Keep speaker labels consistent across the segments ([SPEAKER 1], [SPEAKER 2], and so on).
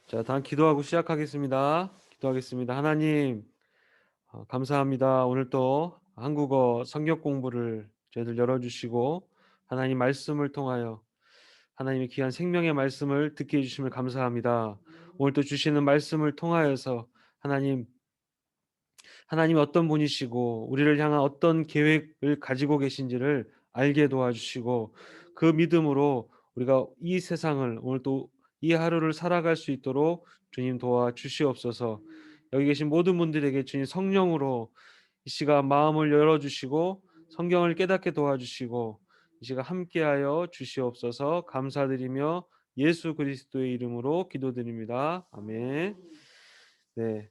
[SPEAKER 1] 자, 다음 기도하고 시작하겠습니다. 기도하겠습니다. 하나님, 감사합니다. 오늘 또 한국어 성경 공부를 저희들 열어주시고 하나님 말씀을 통하여 하나님의 귀한 생명의 말씀을 듣게 해주심을 감사합니다. 오늘 또 주시는 말씀을 통하여서 하나님, 하나님이 어떤 분이시고 우리를 향한 어떤 계획을 가지고 계신지를 알게 도와주시고 그 믿음으로 우리가 이 세상을 오늘 또 이 하루를 살아갈 수 있도록 주님 도와주시옵소서. 여기 계신 모든 분들에게 주님 성령으로 이 시간 마음을 열어주시고 성경을 깨닫게 도와주시고 이 시간 함께하여 주시옵소서. 감사드리며 예수 그리스도의 이름으로 기도드립니다. 아멘. 네.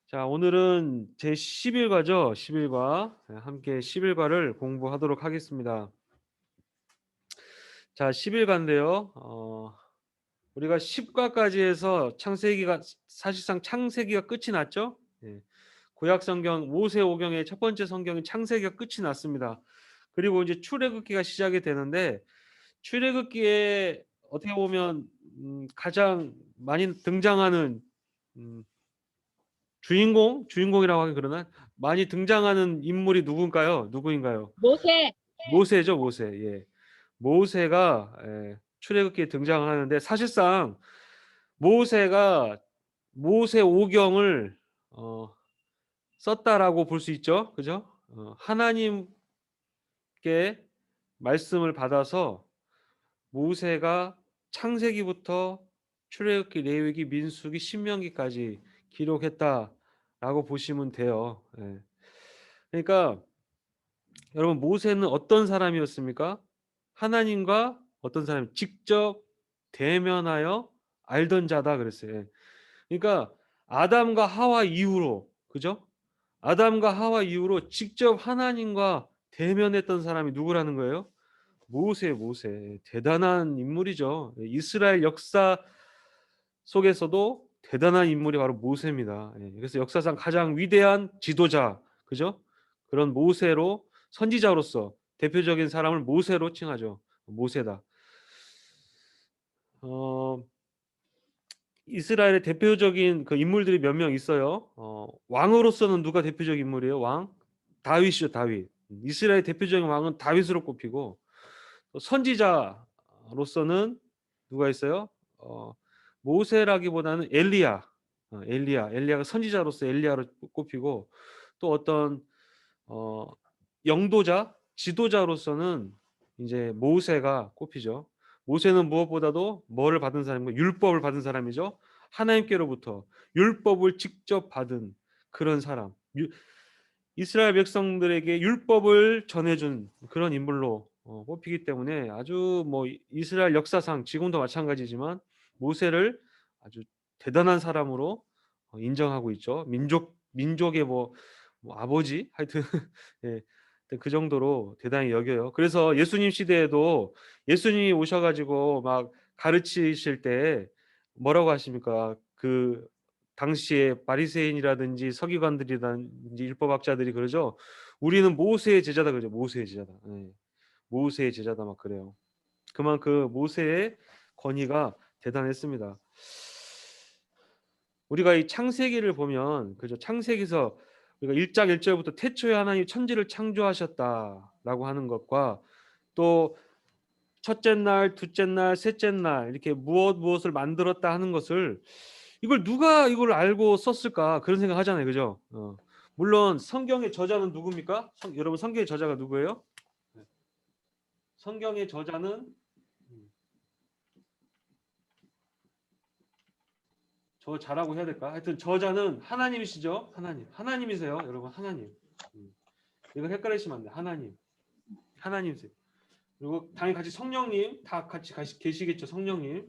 [SPEAKER 1] 자, 오늘은 제 11과죠. 11과. 함께 11과를 공부하도록 하겠습니다. 자, 11과인데요. 우리가 10과까지 해서 창세기가 사실상 창세기가 끝이 났죠. 예. 구약 성경 모세오경의 첫 번째 성경인 창세기가 끝이 났습니다. 그리고 이제 출애굽기가 시작이 되는데 출애굽기에 어떻게 보면 가장 많이 등장하는 주인공이라고 하기 그러나 많이 등장하는 인물이 누구인가요?
[SPEAKER 2] 모세.
[SPEAKER 1] 모세죠, 모세. 예. 모세가 출애굽기에 등장하는데 사실상 모세가 모세오경을 썼다라고 볼 수 있죠. 그죠? 하나님께 말씀을 받아서 모세가 창세기부터 출애굽기, 레위기, 민수기, 신명기까지 기록했다라고 보시면 돼요. 예. 그러니까 여러분 모세는 어떤 사람이었습니까? 하나님과 어떤 사람이 직접 대면하여 알던 자다 그랬어요. 예. 그러니까 아담과 하와 이후로 그죠? 아담과 하와 이후로 직접 하나님과 대면했던 사람이 누구라는 거예요? 모세. 대단한 인물이죠. 이스라엘 역사 속에서도 대단한 인물이 바로 모세입니다. 예. 그래서 역사상 가장 위대한 지도자, 그죠? 그런 모세로 선지자로서 대표적인 사람을 모세로 칭하죠. 모세다. 어, 이스라엘의 대표적인 그 인물들이 몇 명 있어요. 왕으로서는 누가 대표적인 인물이에요? 왕? 다윗이죠, 다윗. 이스라엘 대표적인 왕은 다윗으로 꼽히고 또 선지자로서는 누가 있어요? 모세라기보다는 엘리야가 선지자로서 엘리야로 꼽히고 또 어떤 어, 영도자, 지도자로서는 이제 모세가 꼽히죠. 모세는 무엇보다도 뭐를 받은 사람인가? 율법을 받은 사람이죠. 하나님께로부터 율법을 직접 받은 그런 사람. 이스라엘 백성들에게 율법을 전해준 그런 인물로 뽑히기 때문에 아주 뭐 이스라엘 역사상 지금도 마찬가지지만 모세를 아주 대단한 사람으로 인정하고 있죠. 민족의 뭐 아버지 하여튼 예, 그 정도로 대단히 여겨요. 그래서 예수님 시대에도 예수님이 오셔가지고 막 가르치실 때 뭐라고 하십니까? 그 당시에 바리새인이라든지 서기관들이라든지 율법학자들이 그러죠. 우리는 모세의 제자다 그러죠. 모세의 제자다. 예. 모세의 제자다 막 그래요. 그만큼 모세의 권위가 대단했습니다. 우리가 이 창세기를 보면 그죠? 창세기에서 우리가 1장 1절부터 태초에 하나님이 천지를 창조하셨다라고 하는 것과 또 첫째 날, 둘째 날, 셋째 날 이렇게 무엇을 만들었다 하는 것을 이걸 누가 이걸 알고 썼을까 그런 생각하잖아요, 그죠? 물론 성경의 저자는 누굽니까? 여러분 성경의 저자가 누구예요? 성경의 저자는 저 자라고 해야 될까? 하여튼 저자는 하나님이시죠, 하나님이세요, 여러분 하나님. 이거 헷갈리시면 안 돼, 하나님이세요. 그리고 당연히 같이 성령님 다 같이 계시겠죠, 성령님.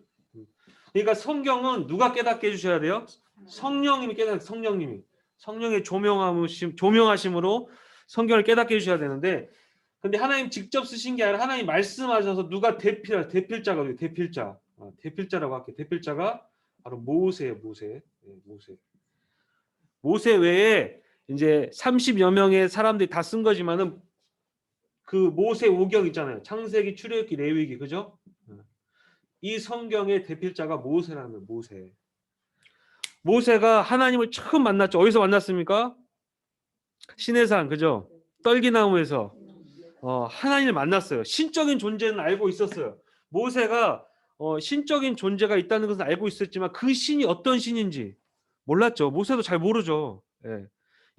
[SPEAKER 1] 그러니까 성경은 누가 깨닫게 해주셔야 돼요? 성령님이 성령의 조명하심으로 성경을 깨닫게 해주셔야 되는데, 근데 하나님 직접 쓰신 게 아니라 하나님 말씀하셔서 누가 대필자가 대필자라고 할게요. 대필자가 바로 모세예요. 모세 외에 이제 30여 명의 사람들이 다 쓴 거지만은 그 모세 오경 있잖아요. 창세기, 출애굽기, 레위기, 그죠? 이 성경의 대필자가 모세라는 거예요. 모세. 모세가 하나님을 처음 만났죠. 어디서 만났습니까? 시내산, 그죠? 떨기나무에서 하나님을 만났어요. 신적인 존재는 알고 있었어요. 모세가 신적인 존재가 있다는 것은 알고 있었지만 그 신이 어떤 신인지 몰랐죠. 모세도 잘 모르죠. 예.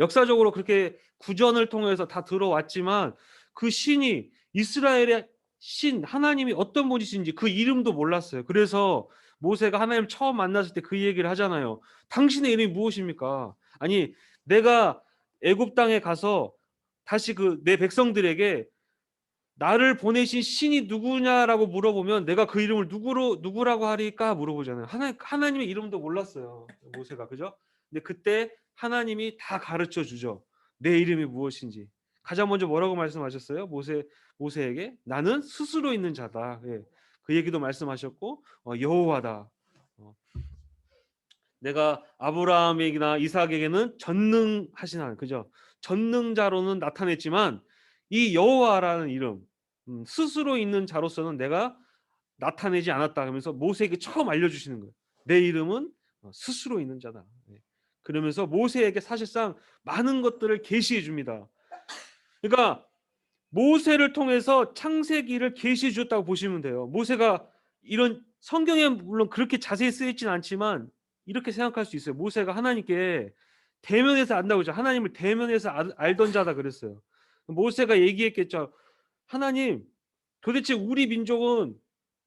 [SPEAKER 1] 역사적으로 그렇게 구전을 통해서 다 들어왔지만 그 신이 이스라엘의 신 하나님이 어떤 분이신지 그 이름도 몰랐어요. 그래서 모세가 하나님 처음 만났을 때 그 얘기를 하잖아요. 당신의 이름이 무엇입니까? 아니, 내가 애굽 땅에 가서 다시 그 내 백성들에게 나를 보내신 신이 누구냐라고 물어보면 내가 그 이름을 누구라고 하리까 물어보잖아요. 하나님의 이름도 몰랐어요. 모세가, 그죠? 근데 그때 하나님이 다 가르쳐 주죠. 내 이름이 무엇인지. 가장 먼저 뭐라고 말씀하셨어요? 모세에게 나는 스스로 있는 자다. 예. 그 얘기도 말씀하셨고 여호와다. 어, 내가 아브라함에게나 이삭에게는 전능하신 하나님, 그죠? 전능자로는 나타냈지만 이 여호와라는 이름, 스스로 있는 자로서는 내가 나타내지 않았다 하면서 모세에게 처음 알려주시는 거예요. 내 이름은 스스로 있는 자다. 네. 그러면서 모세에게 사실상 많은 것들을 계시해 줍니다. 그러니까 모세를 통해서 창세기를 계시해 주었다고 보시면 돼요. 모세가 이런 성경에 물론 그렇게 자세히 쓰여 있지는 않지만 이렇게 생각할 수 있어요. 모세가 하나님께 대면해서 안다고 했죠. 하나님을 대면해서 알던 자다 그랬어요. 모세가 얘기했겠죠. 하나님, 도대체 우리 민족은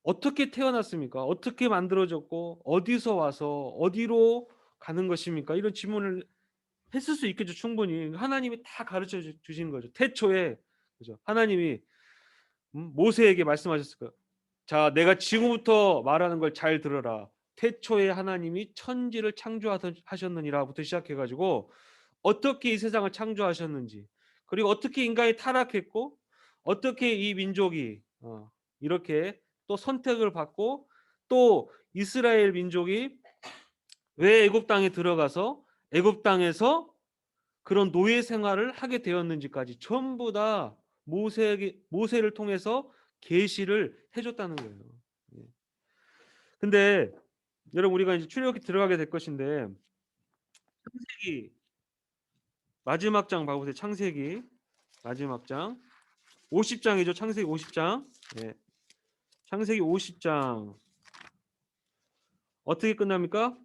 [SPEAKER 1] 어떻게 태어났습니까? 어떻게 만들어졌고 어디서 와서 어디로 가는 것입니까? 이런 질문을 했을 수 있겠죠. 충분히. 하나님이 다 가르쳐 주신 거죠. 태초에, 그죠? 하나님이 모세에게 말씀하셨을 거예요. 자, 내가 지금부터 말하는 걸 잘 들어라. 태초에 하나님이 천지를 창조하셨느니라부터 시작해가지고 어떻게 이 세상을 창조하셨는지, 그리고 어떻게 인간이 타락했고 어떻게 이 민족이 이렇게 또 선택을 받고 또 이스라엘 민족이 왜 애굽 땅에 들어가서 애굽 땅에서 그런 노예 생활을 하게 되었는지까지 전부 다 모세를 통해서 계시를 해줬다는 거예요. 예. 근데 여러분, 우리가 이제 출애굽기 들어가게 될 것인데 창세기 마지막 장 봐보세요. 창세기 마지막 장 50장이죠. 창세기 50장. 예. 창세기 50장 어떻게 끝납니까?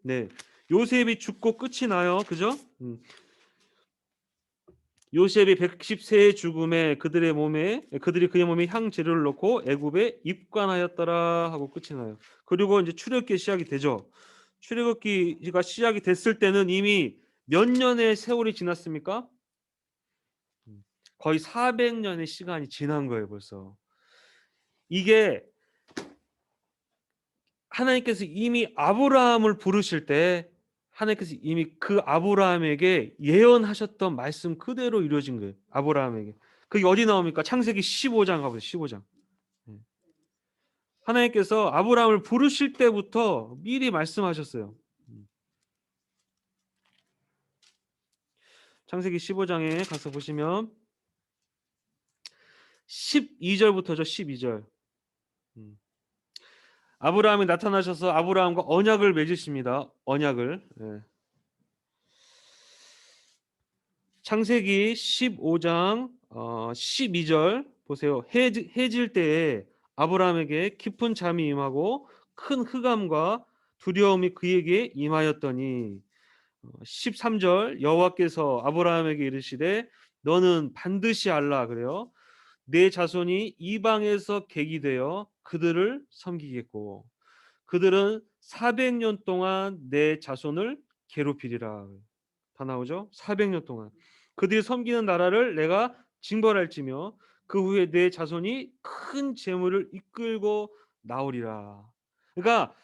[SPEAKER 1] 네, 요셉이 죽고 끝이 나요. 그죠? 요셉이 110세의 죽음에 그들이 그의 몸에 향 재료를 넣고 애굽에 입관하였더라 하고 끝이 나요. 그리고 이제 출애굽기 시작이 되죠. 출애굽기가 시작이 됐을 때는 이미 몇 년의 세월이 지났습니까? 거의 400년의 시간이 지난 거예요, 벌써. 이게 하나님께서 이미 아브라함을 부르실 때 하나님께서 이미 그 아브라함에게 예언하셨던 말씀 그대로 이루어진 거예요. 아브라함에게. 그게 어디 나옵니까? 창세기 15장 가보세요. 15장. 하나님께서 아브라함을 부르실 때부터 미리 말씀하셨어요. 창세기 15장에 가서 보시면 12절부터죠. 12절. 아브라함이 나타나셔서 아브라함과 언약을 맺으십니다. 언약을. 예. 창세기 15장 12절 보세요. 해질 때에 아브라함에게 깊은 잠이 임하고 큰 흑암과 두려움이 그에게 임하였더니 13절 여호와께서 아브라함에게 이르시되 너는 반드시 알라 그래요. 내 자손이 이방에서 객이 되어 그들을 섬기겠고 그들은 400년 동안 내 자손을 괴롭히리라. 다 나오죠? 400년 동안 그들이 섬기는 나라를 내가 징벌할지며 그 후에 내 자손이 큰 재물을 이끌고 나오리라. 그러니까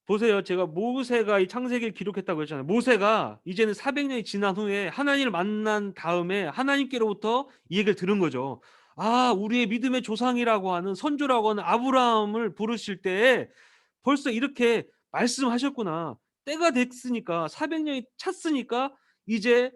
[SPEAKER 1] 보세요. 제가 모세가 이 창세기를 기록했다고 했잖아요. 모세가 이제는 400년이 지난 후에 하나님을 만난 다음에 하나님께로부터 이 얘기를 들은 거죠. 아, 우리의 믿음의 조상이라고 하는 선조라고 하는 아브라함을 부르실 때에 벌써 이렇게 말씀하셨구나. 때가 됐으니까 400년이 찼으니까 이제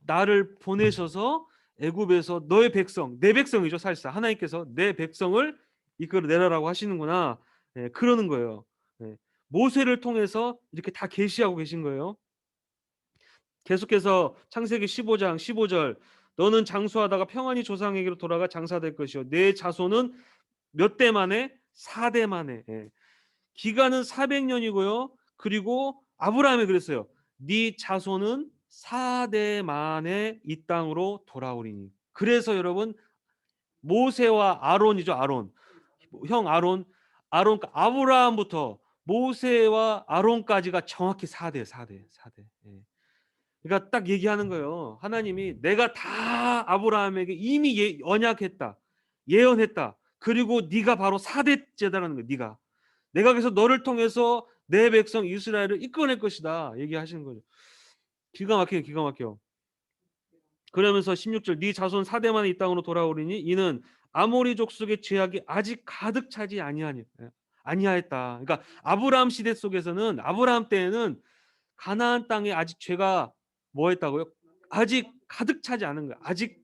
[SPEAKER 1] 나를 보내셔서 애굽에서 너의 백성, 내 백성이죠 사실상. 하나님께서 내 백성을 이끌어내라라고 하시는구나. 예, 그러는 거예요. 예, 모세를 통해서 이렇게 다 계시하고 계신 거예요. 계속해서 창세기 15장 15절, 너는 장수하다가 평안히 조상에게로 돌아가 장사될 것이요 내 자손은 몇 대 만에? 4대 만에. 예. 기간은 400년이고요. 그리고 아브라함이 그랬어요. 네 자손은 4대 만에 이 땅으로 돌아오리니. 그래서 여러분 모세와 아론이죠. 아론. 형 아론. 아브라함부터 모세와 아론까지가 정확히 4대 4대 4대. 예. 그러니까 딱 얘기하는 거예요. 하나님이 내가 다 아브라함에게 이미 언약했다. 예언했다. 그리고 네가 바로 4대째다라는 거예요. 네가. 내가 그래서 너를 통해서 내 백성 이스라엘을 이끌어낼 것이다. 얘기하시는 거죠. 기가 막혀요. 기가 막혀. 그러면서 16절 네 자손 4대 만에 이 땅으로 돌아오리니 이는 아모리 족속의 죄악이 아직 가득 차지 아니하였다. 그러니까 아브라함 시대 속에서는 아브라함 때에는 가나안 땅에 아직 죄가 뭐 했다고요? 아직 가득 차지 않은 거예요. 아직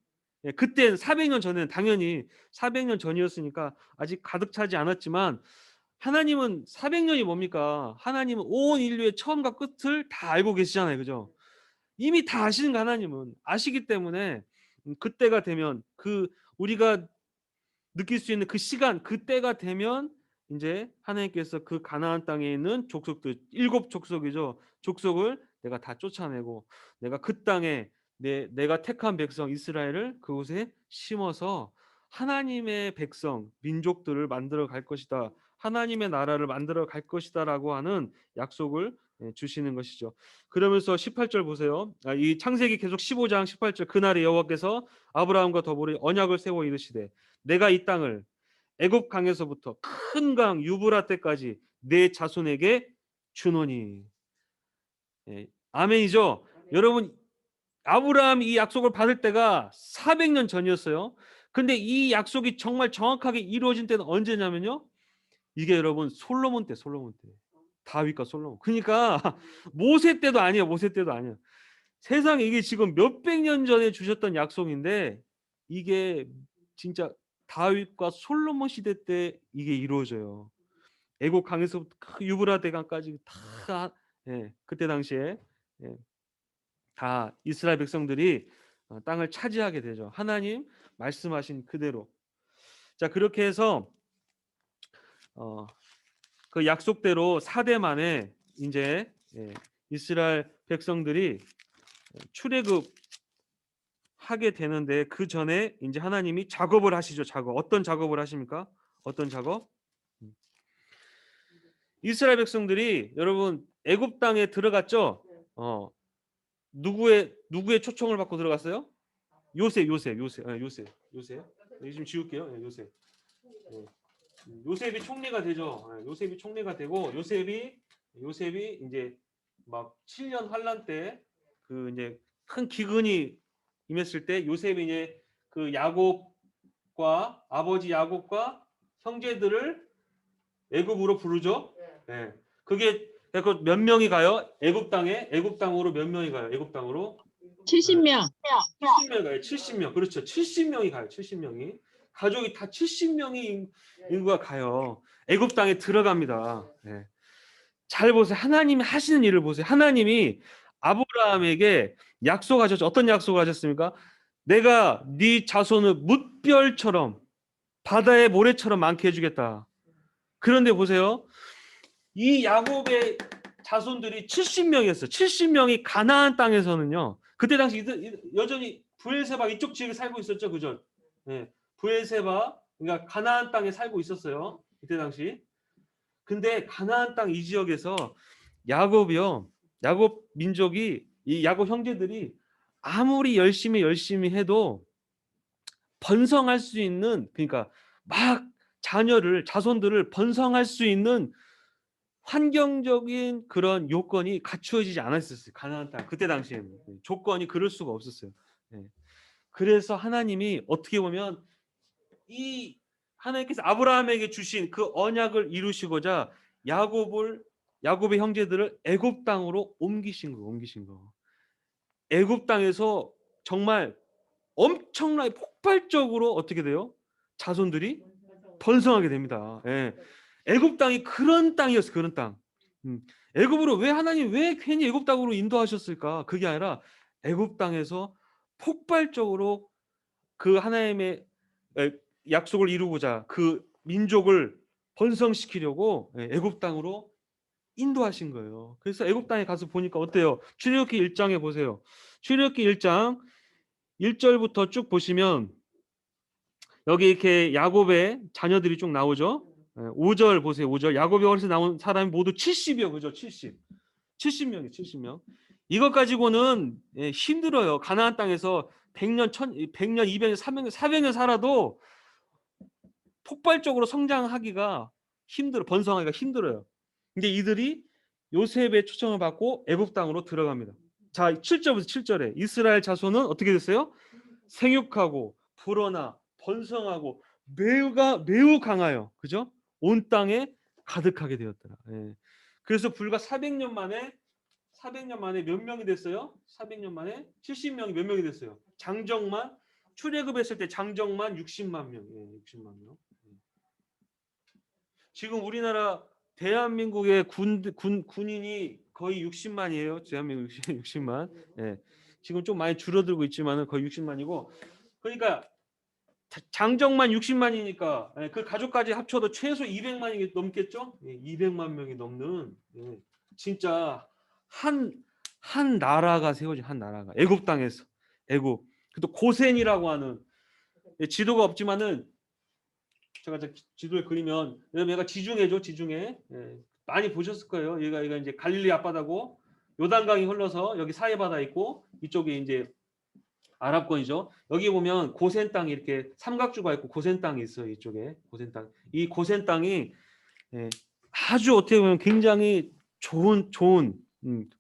[SPEAKER 1] 그때는 400년 전에는 당연히 400년 전이었으니까 아직 가득 차지 않았지만 하나님은 400년이 뭡니까? 하나님은 온 인류의 처음과 끝을 다 알고 계시잖아요. 그죠? 이미 다 아시는 거 하나님은 아시기 때문에 그때가 되면 그 우리가 느낄 수 있는 그 시간 그때가 되면 이제 하나님께서 그 가나안 땅에 있는 족속들 7족속이죠. 족속을 내가 다 쫓아내고 내가 그 땅에 내가 택한 백성 이스라엘을 그곳에 심어서 하나님의 백성 민족들을 만들어 갈 것이다. 하나님의 나라를 만들어 갈 것이다라고 하는 약속을 주시는 것이죠. 그러면서 18절 보세요. 이 창세기 계속 15장 18절 그날에 여호와께서 아브라함과 더불어 언약을 세워 이르시되 내가 이 땅을 애굽 강에서부터 큰 강 유브라테까지 내 자손에게 주노니. 예, 아멘이죠. 여러분 아브라함이 이 약속을 받을 때가 400년 전이었어요. 근데 이 약속이 정말 정확하게 이루어진 때는 언제냐면요. 이게 여러분 솔로몬 때, 솔로몬 때. 다윗과 솔로몬. 그러니까 모세 때도 아니에요. 모세 때도 아니에요. 세상에 이게 지금 몇백 년 전에 주셨던 약속인데 이게 진짜 다윗과 솔로몬 시대 때 이게 이루어져요. 애국 강에서부터 유브라데 강까지 다 그때 당시에 예, 다 이스라엘 백성들이 땅을 차지하게 되죠. 하나님 말씀하신 그대로. 자 그렇게 해서 어, 그 약속대로 4대 만에 이제 이스라엘 백성들이 출애굽 하게 되는데 그 전에 이제 하나님이 작업을 하시죠. 작업. 어떤 작업을 하십니까? 어떤 작업? 이스라엘 백성들이 여러분 애굽 땅에 들어갔죠. 누구의 초청을 받고 들어갔어요? 요셉. 좀 지울게요. 요셉이 총리가 되죠. 요셉이 총리가 되고 요셉이 이제 막 7년 환란 때 그 이제 큰 기근이 임했을 때 요셉이 이제 그 야곱과 아버지 야곱과 형제들을 애굽으로 부르죠. 네. 그게 몇 명이 가요? 애굽 땅으로 몇 명이 가요? 애굽 땅으로
[SPEAKER 2] 70명.
[SPEAKER 1] 70명 가요. 70명. 그렇죠. 70명이 가요. 70명이. 가족이 다 70명이 인구가 가요. 애굽 땅에 들어갑니다. 네. 잘 보세요. 하나님이 하시는 일을 보세요. 하나님이 아브라함에게 약속하셨죠. 어떤 약속을 하셨습니까? 내가 네 자손을 뭇별처럼 바다의 모래처럼 많게 해주겠다. 그런데 보세요. 이 야곱의 자손들이 70명이었어요. 70명이 가나안 땅에서는요. 그때 당시 여전히 브엘세바 이쪽 지역에 살고 있었죠. 그죠? 네. 브엘세바 그러니까 가나안 땅에 살고 있었어요. 이때 당시. 근데 가나안 땅 이 지역에서 야곱 민족이 이 야곱 형제들이 아무리 열심히 해도 번성할 수 있는 그러니까 막 자손들을 번성할 수 있는 환경적인 그런 요건이 갖추어지지 않았었어요. 가나안 땅 그때 당시에는 조건이 그럴 수가 없었어요. 그래서 하나님이 어떻게 보면 이 하나님께서 아브라함에게 주신 그 언약을 이루시고자 야곱의 형제들을 애굽 땅으로 옮기신 거. 애굽 땅에서 정말 엄청나게 폭발적으로 어떻게 돼요? 자손들이 번성하게 됩니다. 예. 애굽 땅이 그런 땅이었어요. 그런 땅. 애굽으로 왜 하나님 왜 괜히 애굽 땅으로 인도하셨을까? 그게 아니라 애굽 땅에서 폭발적으로 그 하나님의 약속을 이루고자 그 민족을 번성시키려고 애굽 땅으로 인도하신 거예요. 그래서 애굽 땅에 가서 보니까 어때요? 출애굽기 1장에 보세요. 출애굽기 1장 1절부터 쭉 보시면 여기 이렇게 야곱의 자녀들이 쭉 나오죠. 5절 보세요. 5절. 야곱의 어려서 나온 사람이 모두 70이요. 그죠? 70. 70명이 70명. 이것 가지고는 힘들어요. 가나안 땅에서 100년, 100년, 200년, 300년, 400년 살아도 폭발적으로 성장하기가 힘들어. 번성하기가 힘들어요. 근데 이들이 요셉의 초청을 받고 애굽 땅으로 들어갑니다. 자, 7절부터 7절에 이스라엘 자손은 어떻게 됐어요? 생육하고 불어나 번성하고 매우 강하여, 그죠? 온 땅에 가득하게 되었더라. 예. 그래서 불과 400년 만에 몇 명이 됐어요? 400년 만에 70명이 몇 명이 됐어요? 장정만 출애굽했을 때 장정만 60만 명. 예, 60만 명. 지금 우리나라 대한민국의 군인이 거의 60만이에요. 대한민국 60만. 예. 지금 좀 많이 줄어들고 있지만은 거의 60만이고. 그러니까 장정만 60만이니까 그 가족까지 합쳐도 최소 200만이 넘겠죠? 예, 200만 명이 넘는 진짜 한 나라가 세워진 한 나라가 애굽 땅에서 애굽. 또 고센이라고 하는 지도가 없지만은 제가 지도에 그리면 얘가 지중해죠, 지중해. 예, 많이 보셨을 거예요. 얘가 이제 갈릴리 앞바다고 요단강이 흘러서 여기 사해바다 있고 이쪽에 이제 아랍권이죠. 여기 보면 고센 땅이 이렇게 삼각주가 있고 고센 땅이 있어요. 이쪽에 고센 땅. 이 고센 땅이 아주 어떻게 보면 굉장히 좋은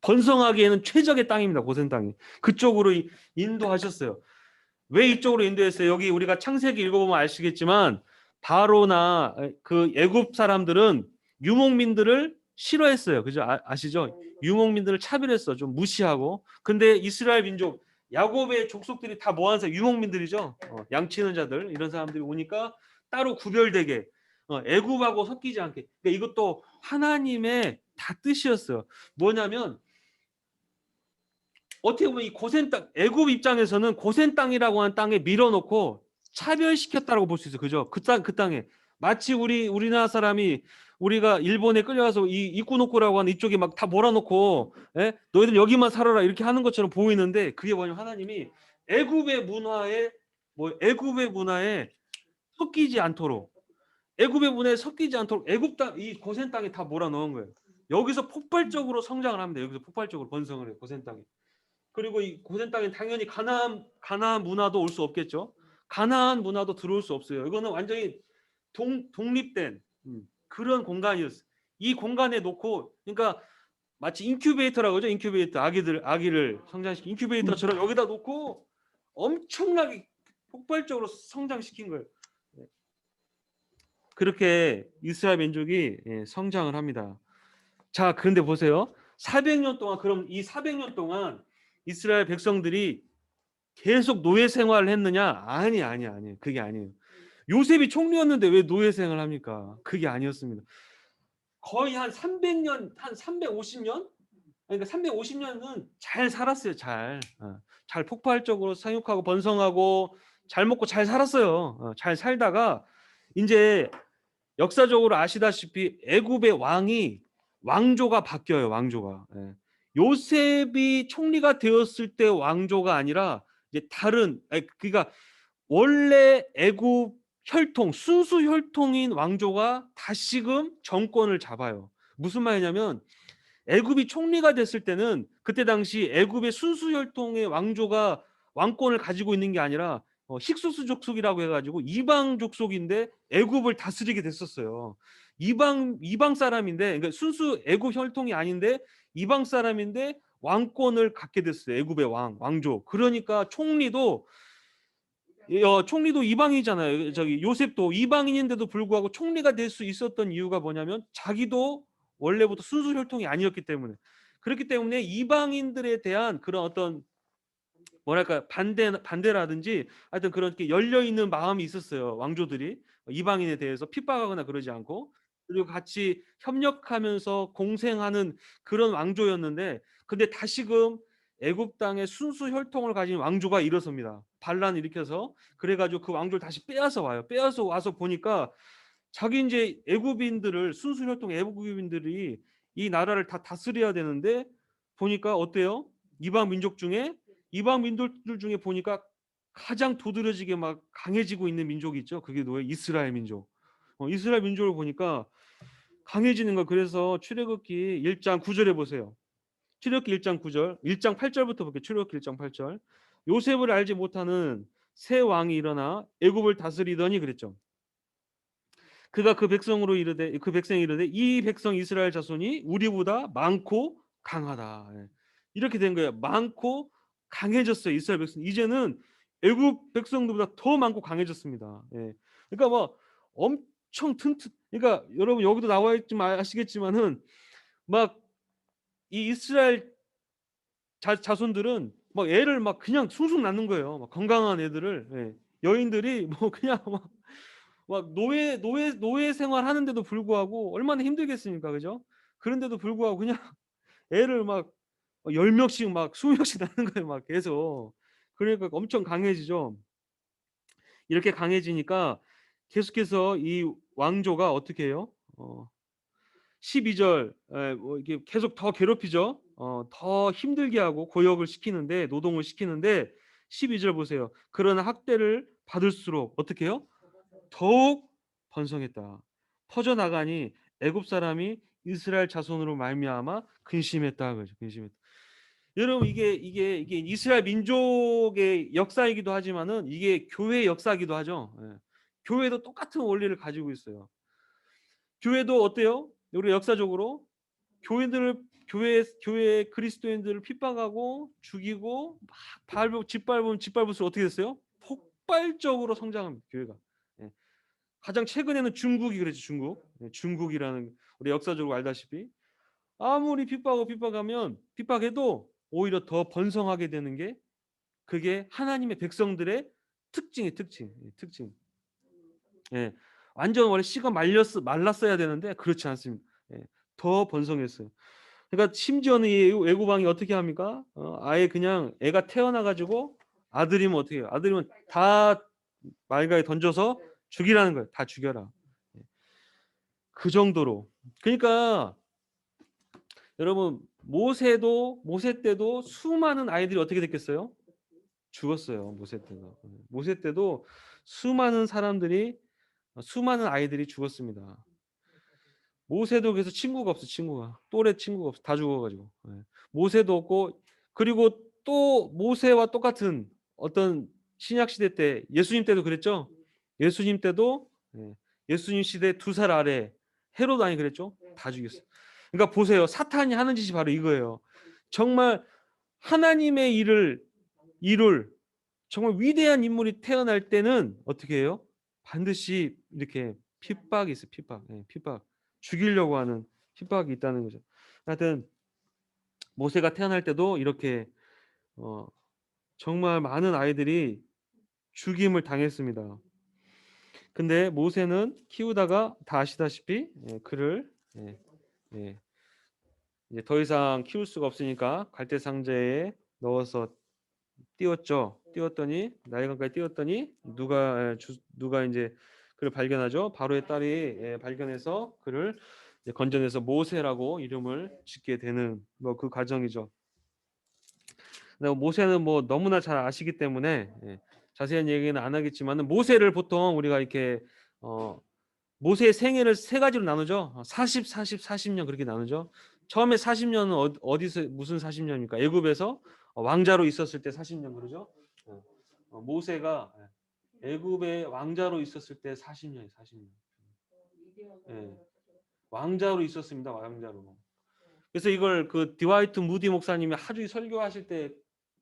[SPEAKER 1] 번성하기에는 최적의 땅입니다. 고센 땅이. 그쪽으로 인도하셨어요. 왜 이쪽으로 인도했어요? 여기 우리가 창세기 읽어보면 아시겠지만 바로나 그 애굽 사람들은 유목민들을 싫어했어요. 그죠? 아시죠? 유목민들을 차별했어. 좀 무시하고. 근데 이스라엘 민족 야곱의 족속들이 다 뭐하는 사람? 유목민들이죠. 양치는 자들 이런 사람들이 오니까 따로 구별되게 애굽하고 섞이지 않게. 그러니까 이것도 하나님의 다 뜻이었어요. 뭐냐면 어떻게 보면 이 고센 땅, 애굽 입장에서는 고센 땅이라고 하는 땅에 밀어놓고 차별시켰다고 볼 수 있어요. 그죠? 그 땅에 마치 우리나라 사람이 우리가 일본에 끌려가서 이 이꾸노코라고 하는 이쪽에 막 다 몰아놓고 너희들 여기만 살아라 이렇게 하는 것처럼 보이는데 그게 뭐냐면 하나님이 애굽의 문화에 섞이지 않도록 애굽 땅 이 고센 땅에 다 몰아넣은 거예요. 여기서 폭발적으로 성장을 합니다. 여기서 폭발적으로 번성을 해요. 고센 땅에. 그리고 이 고센 땅에 당연히 가나안 문화도 올 수 없겠죠. 가나안 문화도 들어올 수 없어요. 이거는 완전히 독립된 그런 공간이었어요. 이 공간에 놓고 그러니까 마치 인큐베이터라고 하죠. 인큐베이터 아기를 성장시킨 인큐베이터처럼 여기다 놓고 엄청나게 폭발적으로 성장시킨 거예요. 그렇게 이스라엘 민족이 성장을 합니다. 자, 그런데 보세요. 400년 동안 그럼 이 400년 동안 이스라엘 백성들이 계속 노예 생활을 했느냐? 아니. 그게 아니에요. 요셉이 총리였는데 왜 노예 생활을 합니까? 그게 아니었습니다. 거의 한 300년, 한 350년? 그러니까 350년은 잘 살았어요. 잘 폭발적으로 생육하고 번성하고 잘 먹고 잘 살았어요. 잘 살다가 이제 역사적으로 아시다시피 애굽의 왕조가 바뀌어요. 왕조가. 요셉이 총리가 되었을 때 왕조가 아니라 이제 그러니까 원래 애굽 순수 혈통인 왕조가 다시금 정권을 잡아요. 무슨 말이냐면 애굽이 총리가 됐을 때는 그때 당시 애굽의 순수 혈통의 왕조가 왕권을 가지고 있는 게 아니라 힉소스 족속이라고 해가지고 이방 족속인데 애굽을 다스리게 됐었어요. 이방 사람인데 그러니까 순수 애굽 혈통이 아닌데 이방 사람인데 왕권을 갖게 됐어요. 애굽의 왕조. 그러니까 총리도 이방이잖아요. 저기 요셉도 이방인인데도 불구하고 총리가 될 수 있었던 이유가 뭐냐면 자기도 원래부터 순수 혈통이 아니었기 때문에. 그렇기 때문에 이방인들에 대한 그런 어떤 뭐랄까 반대라든지 하여튼 그렇게 열려 있는 마음이 있었어요. 왕조들이 이방인에 대해서 핍박하거나 그러지 않고, 그리고 같이 협력하면서 공생하는 그런 왕조였는데, 근데 다시금 애굽 땅에 순수 혈통을 가진 왕조가 일어섭니다. 반란을 일으켜서. 그래 가지고 그 왕조를 다시 빼앗아 와요. 빼앗아 와서 보니까 자기 인제 애굽인들을, 순수 혈통 애굽인들이 이 나라를 다 다스려야 되는데, 보니까 어때요? 이방 민족 중에, 이방 민족들 중에 보니까 가장 도드라지게 막 강해지고 있는 민족이 있죠. 그게 뭐예요? 이스라엘 민족. 이스라엘 민족을 보니까 강해지는 거. 그래서 출애굽기 1장 9 절에 보세요. 출애굽기 1장 9 절, 1장 8 절부터 볼게요. 출애굽기 1장 8 절. 요셉을 알지 못하는 새 왕이 일어나 애굽을 다스리더니 그랬죠. 그가 그 백성으로 이르되, 그 백성이 이르되 이 백성 이스라엘 자손이 우리보다 많고 강하다. 예. 이렇게 된 거예요. 많고 강해졌어요. 이스라엘 백성. 이제는 애굽 백성들보다 더 많고 강해졌습니다. 예. 그러니까 뭐 엄청 튼튼. 그러니까 여러분 여기도 나와 있지만 아시겠지만은 막 이 이스라엘 자손들은 막 애를 막 그냥 숭숭 낳는 거예요. 막 건강한 애들을. 예. 여인들이 뭐 그냥 막 노예 생활하는데도 불구하고 얼마나 힘들겠습니까, 그죠? 그런데도 불구하고 그냥 애를 막 10명씩 막 20명씩 낳는 거예요, 막 계속. 그러니까 엄청 강해지죠. 이렇게 강해지니까 계속해서 이 왕조가 어떻게 해요? 12절, 뭐 이게 계속 더 괴롭히죠. 더 힘들게 하고 고역을 시키는데, 노동을 시키는데, 12절 보세요. 그러나 학대를 받을수록 어떻게 해요? 더욱 번성했다. 퍼져나가니 애굽 사람이 이스라엘 자손으로 말미암아 근심했다 그러죠. 근심했다. 여러분 이게 이스라엘 민족의 역사이기도 하지만은 이게 교회의 역사이기도 하죠. 예. 교회도 똑같은 원리를 가지고 있어요. 교회도 어때요? 우리 역사적으로 교회들을, 교회 그리스도인들을 핍박하고 죽이고 막 짓밟을수록 어떻게 됐어요? 폭발적으로 성장합니다. 교회가. 예. 가장 최근에는 중국이 그랬죠. 중국. 예, 중국이라는, 우리 역사적으로 알다시피 아무리 핍박하면 핍박해도 오히려 더 번성하게 되는 게, 그게 하나님의 백성들의 특징이 특징. 예, 특징. 예. 완전 원래 씨가 말랐어야 되는데 그렇지 않습니다. 예. 더 번성했어요. 그러니까 심지어는 이 애굽 왕이 어떻게 합니까? 아예 그냥 애가 태어나 가지고 아들이면 어떻게 해요? 아들이면 다 말가에 던져서 죽이라는 거예요. 다 죽여라. 예. 그 정도로. 그러니까 여러분 모세 때도 수많은 아이들이 어떻게 됐겠어요? 죽었어요. 모세 때도. 모세 때도 수많은 사람들이, 수많은 아이들이 죽었습니다. 모세도 그래서 친구가 없어, 친구가. 또래 친구가 없어. 다 죽어 가지고. 예. 모세도 없고, 그리고 또 모세와 똑같은 어떤 신약 시대 때, 예수님 때도 그랬죠? 예수님 때도, 예, 예수님 시대 2살 아래 헤롯 왕이 그랬죠? 다 죽였어요. 그러니까 보세요. 사탄이 하는 짓이 바로 이거예요. 정말 하나님의 일을 이룰 정말 위대한 인물이 태어날 때는 어떻게 해요? 반드시 이렇게 핍박이 있어요. 핍박. 예, 핍박. 죽이려고 하는 핍박이 있다는 거죠. 하여튼 모세가 태어날 때도 이렇게 어 정말 많은 아이들이 죽임을 당했습니다. 근데 모세는 키우다가 다 아시다시피, 그를, 예, 예, 이제 더 이상 키울 수가 없으니까 갈대 상자에 넣어서 띄웠죠. 띄웠더니 나일강가에 띄웠더니 누가 이제 그를 발견하죠. 바로의 딸이, 발견해서 그를 이제 건져내서 모세라고 이름을 짓게 되는 뭐 그 과정이죠. 근데 모세는 뭐 너무나 잘 아시기 때문에, 자세한 얘기는 안 하겠지만은, 모세를 보통 우리가 이렇게 모세의 생애를 세 가지로 나누죠. 40, 40, 40년 그렇게 나누죠. 처음에 40년은 어디서 무슨 40년입니까? 애굽에서 왕자로 있었을 때 40년 그러죠. 모세가 애굽의 왕자로 있었을 때 40년이 40년. 예. 왕자로 있었습니다. 왕자로. 그래서 이걸 그 디와이트 무디 목사님이 아주 설교하실 때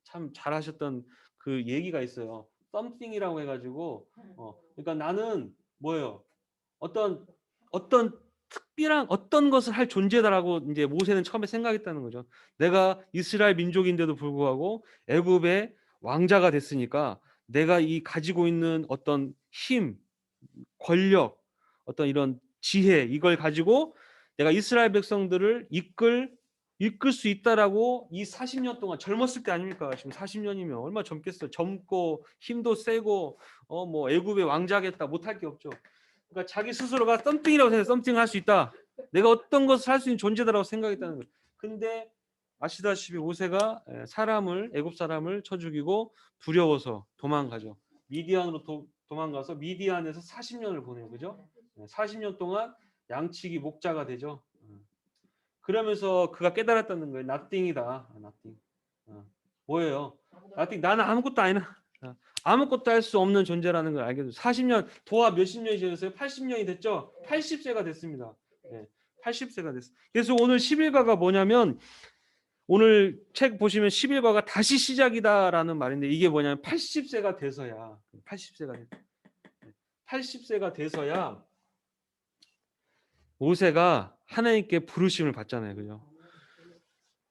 [SPEAKER 1] 참 잘하셨던 그 얘기가 있어요. something이라고 해가지고, 그러니까 나는 뭐예요? 어떤 특별한 어떤 것을 할 존재다라고 이제 모세는 처음에 생각했다는 거죠. 내가 이스라엘 민족인데도 불구하고 애굽의 왕자가 됐으니까 내가 이 가지고 있는 어떤 힘, 권력, 어떤 이런 지혜 이걸 가지고 내가 이스라엘 백성들을 이끌 수 있다라고 이 40년 동안 젊었을 때 아닙니까? 지금 40년이면 얼마나 젊겠어요. 젊고 힘도 세고 뭐 애굽의 왕자겠다 못할 게 없죠. 그러니까 자기 스스로가 썸띵이라고 생각해. 썸띵할 수 있다. 내가 어떤 것을 할 수 있는 존재다라고 생각했다는 거예요. 근데 아시다시피 모세가 애굽 사람을 쳐 죽이고 두려워서 도망가죠. 미디안으로 도망가서 미디안에서 40년을 보내요. 그죠? 40년 동안 양치기 목자가 되죠. 그러면서 그가 깨달았다는 거예요. nothing이다. nothing. 뭐예요? nothing. 나는 아무것도 아니나. 아무것도 할 수 없는 존재라는 걸 알게 됐어요. 40년, 도하 몇십 년이 지났어요? 80년이 됐죠? 80세가 됐습니다. 80세가 됐어요. 그래서 오늘 11가가 뭐냐면 오늘 책 보시면 11과가 다시 시작이다라는 말인데 이게 뭐냐면 80세가 돼서야 80세가 돼서야 모세가 하나님께 부르심을 받잖아요. 그죠?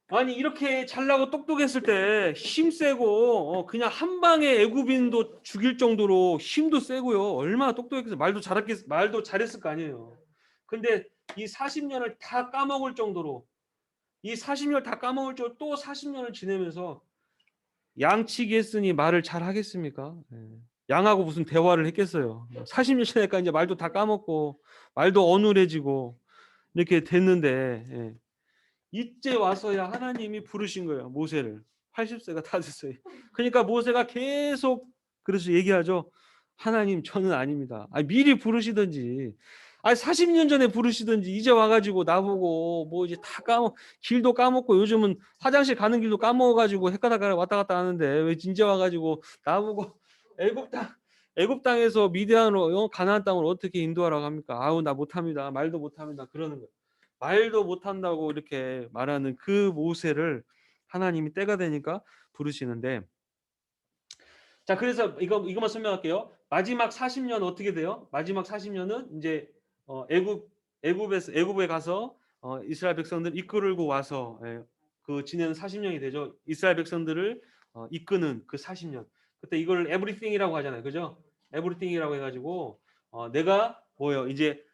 [SPEAKER 1] 아니 이렇게 잘나고 똑똑했을 때 힘세고 그냥 한 방에 애굽인도 죽일 정도로 힘도 세고요. 얼마나 똑똑했겠어요. 말도 잘했을 거 아니에요. 근데 이 40년을 다 까먹을 정도로 이 40년을 다 까먹을 정도로 또 40년을 지내면서 양치기 했으니 말을 잘 하겠습니까? 양하고 무슨 대화를 했겠어요. 40년 지나니까 이제 말도 다 까먹고 말도 어눌해지고 이렇게 됐는데 이제 와서야 하나님이 부르신 거예요. 모세를. 80세가 다 됐어요. 그러니까 모세가 계속 그래서 얘기하죠. 하나님 저는 아닙니다. 미리 부르시든지 40년 전에 부르시든지 이제 와가지고 나보고 뭐 이제 다 길도 까먹고 요즘은 화장실 가는 길도 까먹어가지고 헷갈아 왔다 갔다 하는데 왜 이제 와가지고 나보고 애굽 땅에서 미디안으로 가나안 땅을 어떻게 인도하라고 합니까? 아우 나 못합니다. 말도 못합니다. 그러는 거예요. 말도 못한다고 이렇게 말하는 그 모세를 하나님이 때가 되니까 부르시는데 자 그래서 이것만 설명할게요. 마지막 40년 어떻게 돼요? 마지막 40년은 이제 애굽에 가서 이스라엘 백성들 이끌고 와서 그 지내는 40년이 되죠. 이스라엘 백성들을 이끄는 그 40년. 그때 이걸 에브리띵이라고 하잖아요. 그죠? 에브리띵이라고 해가지고 내가 뭐예요? 이제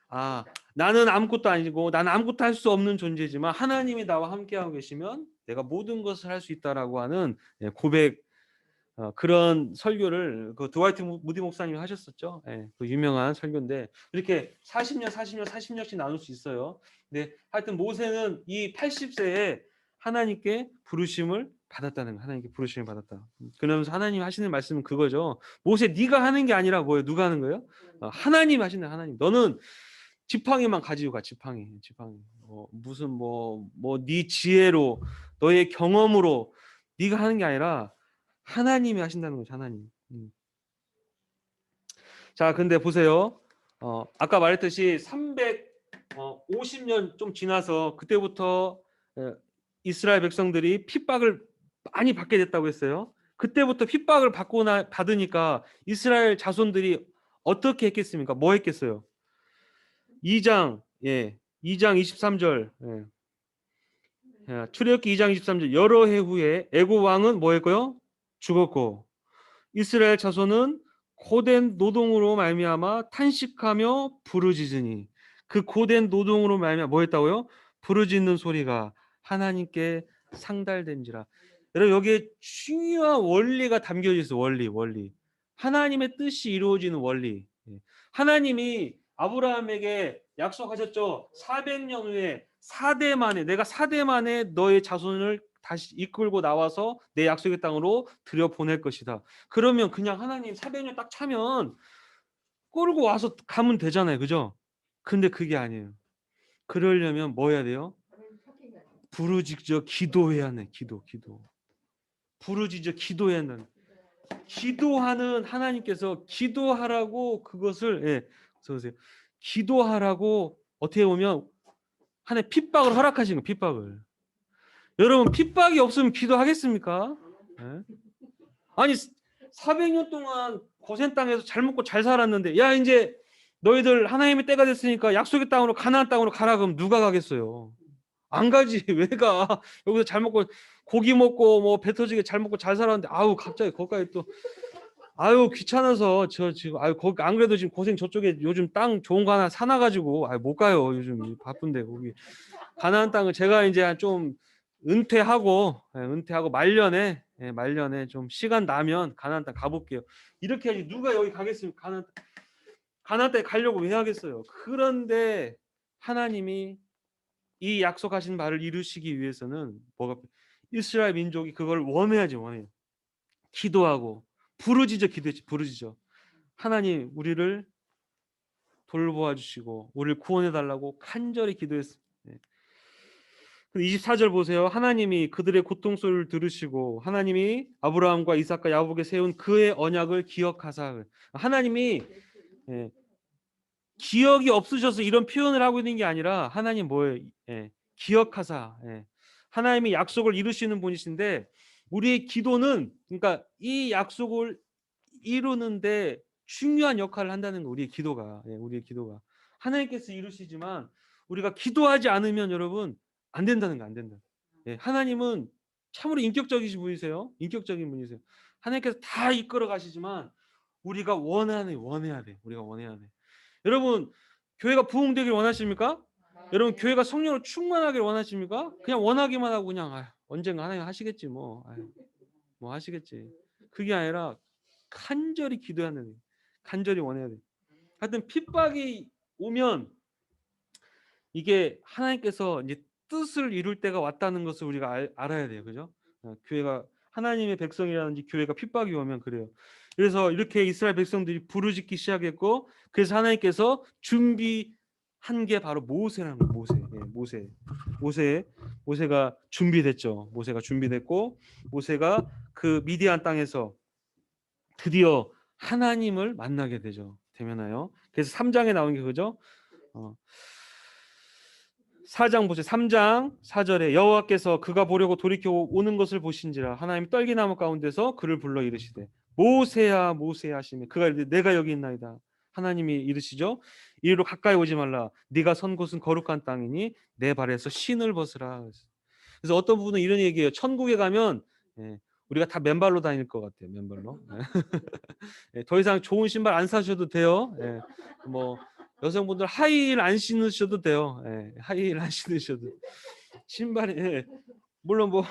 [SPEAKER 1] 나는 아무것도 아니고 나는 아무것도 할 수 없는 존재지만 하나님이 나와 함께하고 계시면 내가 모든 것을 할 수 있다라고 하는 고백 그런 설교를 그 드와이트 무디 목사님이 하셨었죠. 그 유명한 설교인데 이렇게 40년씩 나눌 수 있어요. 근데 하여튼 모세는 이 80세에 하나님께 부르심을 받았다는 거. 하나님께 부르심을 받았다. 그러면서 하나님 하시는 말씀은 그거죠. 모세 네가 하는 게 아니라 뭐예요? 누가 하는 거예요? 하나님 하시는 하나님. 너는 지팡이만 가지고 가. 지팡이. 무슨 네 지혜로 너의 경험으로 네가 하는 게 아니라 하나님이 하신다는 거죠. 하나님. 자, 근데 보세요. 아까 말했듯이 350년 좀 지나서 그때부터 이스라엘 백성들이 핍박을 많이 받게 됐다고 했어요. 그때부터 핍박을 받으니까 이스라엘 자손들이 어떻게 했겠습니까? 뭐 했겠어요? 2장 23절. 출애굽기 2장 23절. 여러 해 후에 애굽 왕은 뭐 했고요? 죽었고 이스라엘 자손은 고된 노동으로 말미암아 탄식하며 부르짖으니 그 고된 노동으로 말미암아 뭐 했다고요? 부르짖는 소리가 하나님께 상달된지라. 여러분 여기에 중요한 원리가 담겨져 있어요. 원리. 하나님의 뜻이 이루어지는 원리. 하나님이 아브라함에게 약속하셨죠. 400년 후에 4대 만에 내가 4대 만에 너의 자손을 다시 이끌고 나와서 내 약속의 땅으로 들여보낼 것이다. 그러면 그냥 하나님 400년 딱 차면 끌고 와서 가면 되잖아요. 그죠? 근데 그게 아니에요. 그러려면 뭐 해야 돼요? 부르짖어 기도해야 하네. 기도. 부르짖어 기도해야 한다는. 기도하는 하나님께서 기도하라고 그것을 보세요. 기도하라고 어떻게 보면 하나님 핍박을 허락하시는 거예요. 핍박을. 여러분 핍박이 없으면 기도하겠습니까? 아니 400년 동안 고센 땅에서 잘 먹고 잘 살았는데 야 이제 너희들 하나님의 때가 됐으니까 약속의 땅으로 가나안 땅으로 가라 그러면 누가 가겠어요? 안 가지. 왜 가? 여기서 잘 먹고 고기 먹고 뭐 배 터지게 잘 먹고 잘 살았는데 아우 갑자기 거기까지 또 아유 귀찮아서 저 지금 아유 거기 안 그래도 지금 고생 저쪽에 요즘 땅 좋은 거 하나 사놔가지고 아유 못 가요 요즘 바쁜데 거기 가나안 땅을 제가 이제 좀 은퇴하고 말년에 말년에 좀 시간 나면 가나안 땅 가볼게요. 이렇게 해야지 누가 여기 가겠습니까? 가나안 땅에 가려고 왜 하겠어요? 그런데 하나님이 이 약속하신 바를 이루시기 위해서는 뭐가 이스라엘 민족이 그걸 원해야지 원해요. 기도하고 부르짖어 기도했지 부르짖어 하나님 우리를 돌보아 주시고 우리를 구원해 달라고 간절히 기도했습니다. 24절 보세요. 하나님이 그들의 고통 소리를 들으시고 하나님이 아브라함과 이삭과 야곱에게 세운 그의 언약을 기억하사 하나님이 예, 기억이 없으셔서 이런 표현을 하고 있는 게 아니라 하나님 뭐예요? 기억하사 하나님이 약속을 이루시는 분이신데 우리의 기도는 그러니까 이 약속을 이루는데 중요한 역할을 한다는 거 우리의 기도가 우리의 기도가 하나님께서 이루시지만 우리가 기도하지 않으면 여러분 안 된다는 거 안 된다. 하나님은 참으로 인격적이신 분이세요. 인격적인 분이세요. 하나님께서 다 이끌어 가시지만 우리가 원해야 돼. 우리가 원해야 돼. 여러분 교회가 부흥되길 원하십니까? 여러분 교회가 성령으로 충만하길 원하십니까? 그냥 원하기만 하고 그냥 언젠가 하나님 하시겠지 뭐 하시겠지. 그게 아니라 간절히 기도해야 돼. 간절히 원해야 돼. 하여튼 핍박이 오면 이게 하나님께서 이제 뜻을 이룰 때가 왔다는 것을 우리가 알아야 돼요. 그죠? 교회가 하나님의 백성이라든지 교회가 핍박이 오면 그래요. 그래서 이렇게 이스라엘 백성들이 부르짖기 시작했고 그래서 하나님께서 준비한 게 바로 모세라는 거예요. 모세가 준비됐죠. 모세가 준비됐고 모세가 그 미디안 땅에서 드디어 하나님을 만나게 되죠. 되면나요? 그래서 3장에 나온 게 그죠? 4장 보세요. 3장 4절에 여호와께서 그가 보려고 돌이켜 오는 것을 보신지라 하나님 떨기나무 가운데서 그를 불러 이르시되 모세야 모세야 하시며 그가 이르되 내가 여기 있나이다. 하나님이 이르시죠. 이리로 가까이 오지 말라. 네가 선 곳은 거룩한 땅이니 내 발에서 신을 벗으라. 그래서 어떤 분은 이런 얘기해요. 천국에 가면 우리가 다 맨발로 다닐 것 같아요. 맨발로. 더 이상 좋은 신발 안 사셔도 돼요. 뭐 여성분들 하이힐 안 신으셔도 돼요. 하이힐 안 신으셔도 신발이 물론 뭐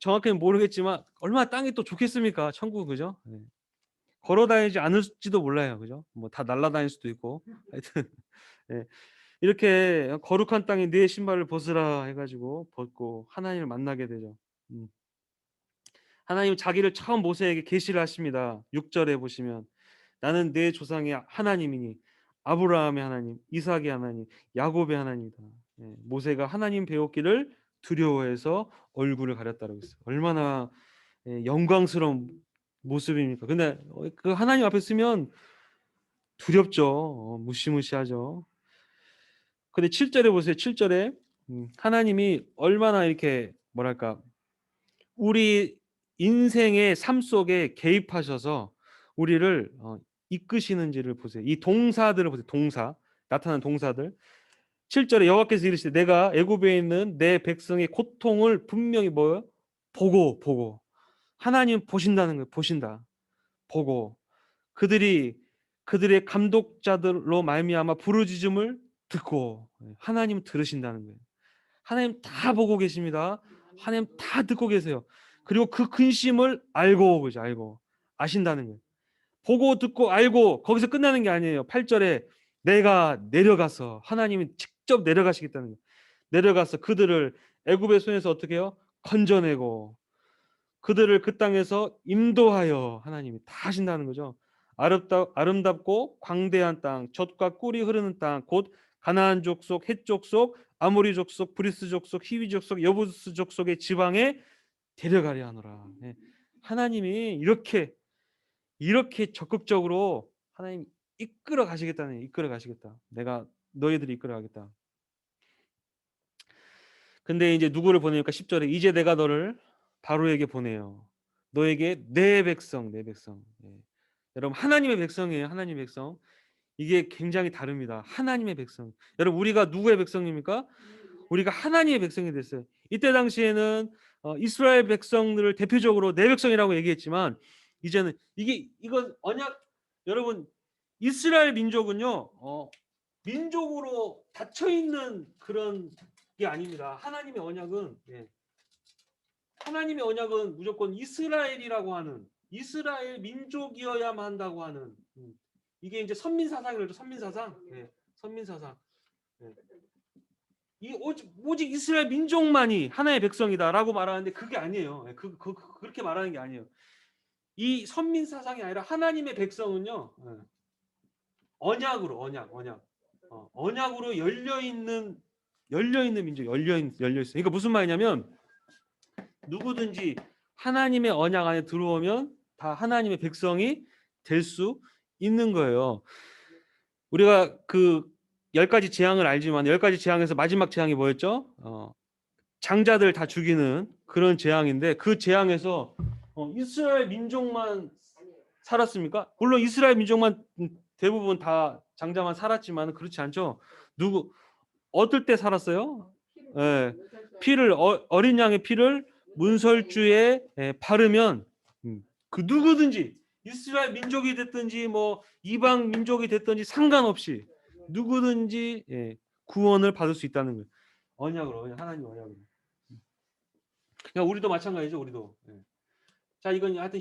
[SPEAKER 1] 정확히는 모르겠지만 얼마나 땅이 또 좋겠습니까? 천국 그죠? 걸어 다니지 않을지도 몰라요. 그죠? 뭐 다 날아다닐 수도 있고 하여튼 이렇게 거룩한 땅에 네 신발을 벗으라 해가지고 벗고 하나님을 만나게 되죠. 하나님 자기를 처음 모세에게 계시를 하십니다. 6절에 보시면 나는 내 조상의 하나님이니 아브라함의 하나님, 이삭의 하나님, 야곱의 하나님이다. 모세가 하나님 배웠기를 두려워해서 얼굴을 가렸다고 했어요. 얼마나 영광스러운 모습입니까? 근데 그 하나님 앞에 쓰면 두렵죠. 무시무시하죠. 근데 7절에 보세요. 7절에 하나님이 얼마나 이렇게 뭐랄까 우리 인생의 삶 속에 개입하셔서 우리를 이끄시는지를 보세요. 이 동사들을 보세요. 나타난 동사들. 7절에 여호와께서 이르시되 내가 애굽에 있는 내 백성의 고통을 분명히 뭐요? 보고 하나님 보신다는 거예요. 보신다. 보고 그들의 감독자들로 말미암아 부르짖음을 듣고 하나님 들으신다는 거예요. 하나님 다 보고 계십니다. 하나님 다 듣고 계세요. 그리고 그 근심을 알고 그죠? 알고 아신다는 거예요. 보고 듣고 알고 거기서 끝나는 게 아니에요. 8절에 내가 내려가서 하나님이 직접 내려가시겠다는 거예요. 내려가서 그들을 애굽의 손에서 어떻게 해요? 건져내고 그들을 그 땅에서 인도하여 하나님이 다 하신다는 거죠. 아름답고 광대한 땅, 젖과 꿀이 흐르는 땅, 곧 가나안 족속, 헷 족속, 아모리 족속, 브리스 족속, 히위 족속, 여부스 족속의 지방에 데려가려 하노라. 하나님이 이렇게 적극적으로 하나님 이끌어 가시겠다는 이끌어 가시겠다. 내가 너희들이 이끌어 가겠다. 근데 이제 누구를 보내니까 10절에 이제 내가 너를 바로에게 보내요. 너에게 내 백성, 내 백성. 여러분 하나님의 백성이에요. 하나님의 백성. 이게 굉장히 다릅니다. 하나님의 백성. 여러분 우리가 누구의 백성입니까? 우리가 하나님의 백성이 됐어요. 이때 당시에는 이스라엘 백성들을 대표적으로 내 백성이라고 얘기했지만 이제는 이건 언약 여러분 이스라엘 민족은요 민족으로 닫혀 있는 그런 게 아닙니다. 하나님의 언약은 하나님의 언약은 무조건 이스라엘이라고 하는 이스라엘 민족이어야만 한다고 하는 이게 이제 선민 사상이라죠. 선민 사상. 선민 사상. 이 오직 이스라엘 민족만이 하나의 백성이다라고 말하는데 그게 아니에요. 그렇게 말하는 게 아니에요. 이 선민 사상이 아니라 하나님의 백성은요. 언약으로 언약으로 열려 있는 민족, 열려 있어요. 그러니까 무슨 말이냐면 누구든지 하나님의 언약 안에 들어오면 다 하나님의 백성이 될 수 있는 거예요. 우리가 그 10가지 재앙을 알지만 10가지 재앙에서 마지막 재앙이 뭐였죠? 장자들 다 죽이는 그런 재앙인데 그 재앙에서 이스라엘 민족만 살았습니까? 물론 이스라엘 민족만 대부분 다 장자만 살았지만 그렇지 않죠. 어떨 때 살았어요? 피를 어린 양의 피를 문설주에 바르면 그 누구든지 이스라엘 민족이 됐든지 뭐 이방 민족이 됐든지 상관없이 누구든지 구원을 받을 수 있다는 거예요. 언약으로 하나님 언약으로. 그냥 우리도 마찬가지죠. 우리도. 자 이건 하여튼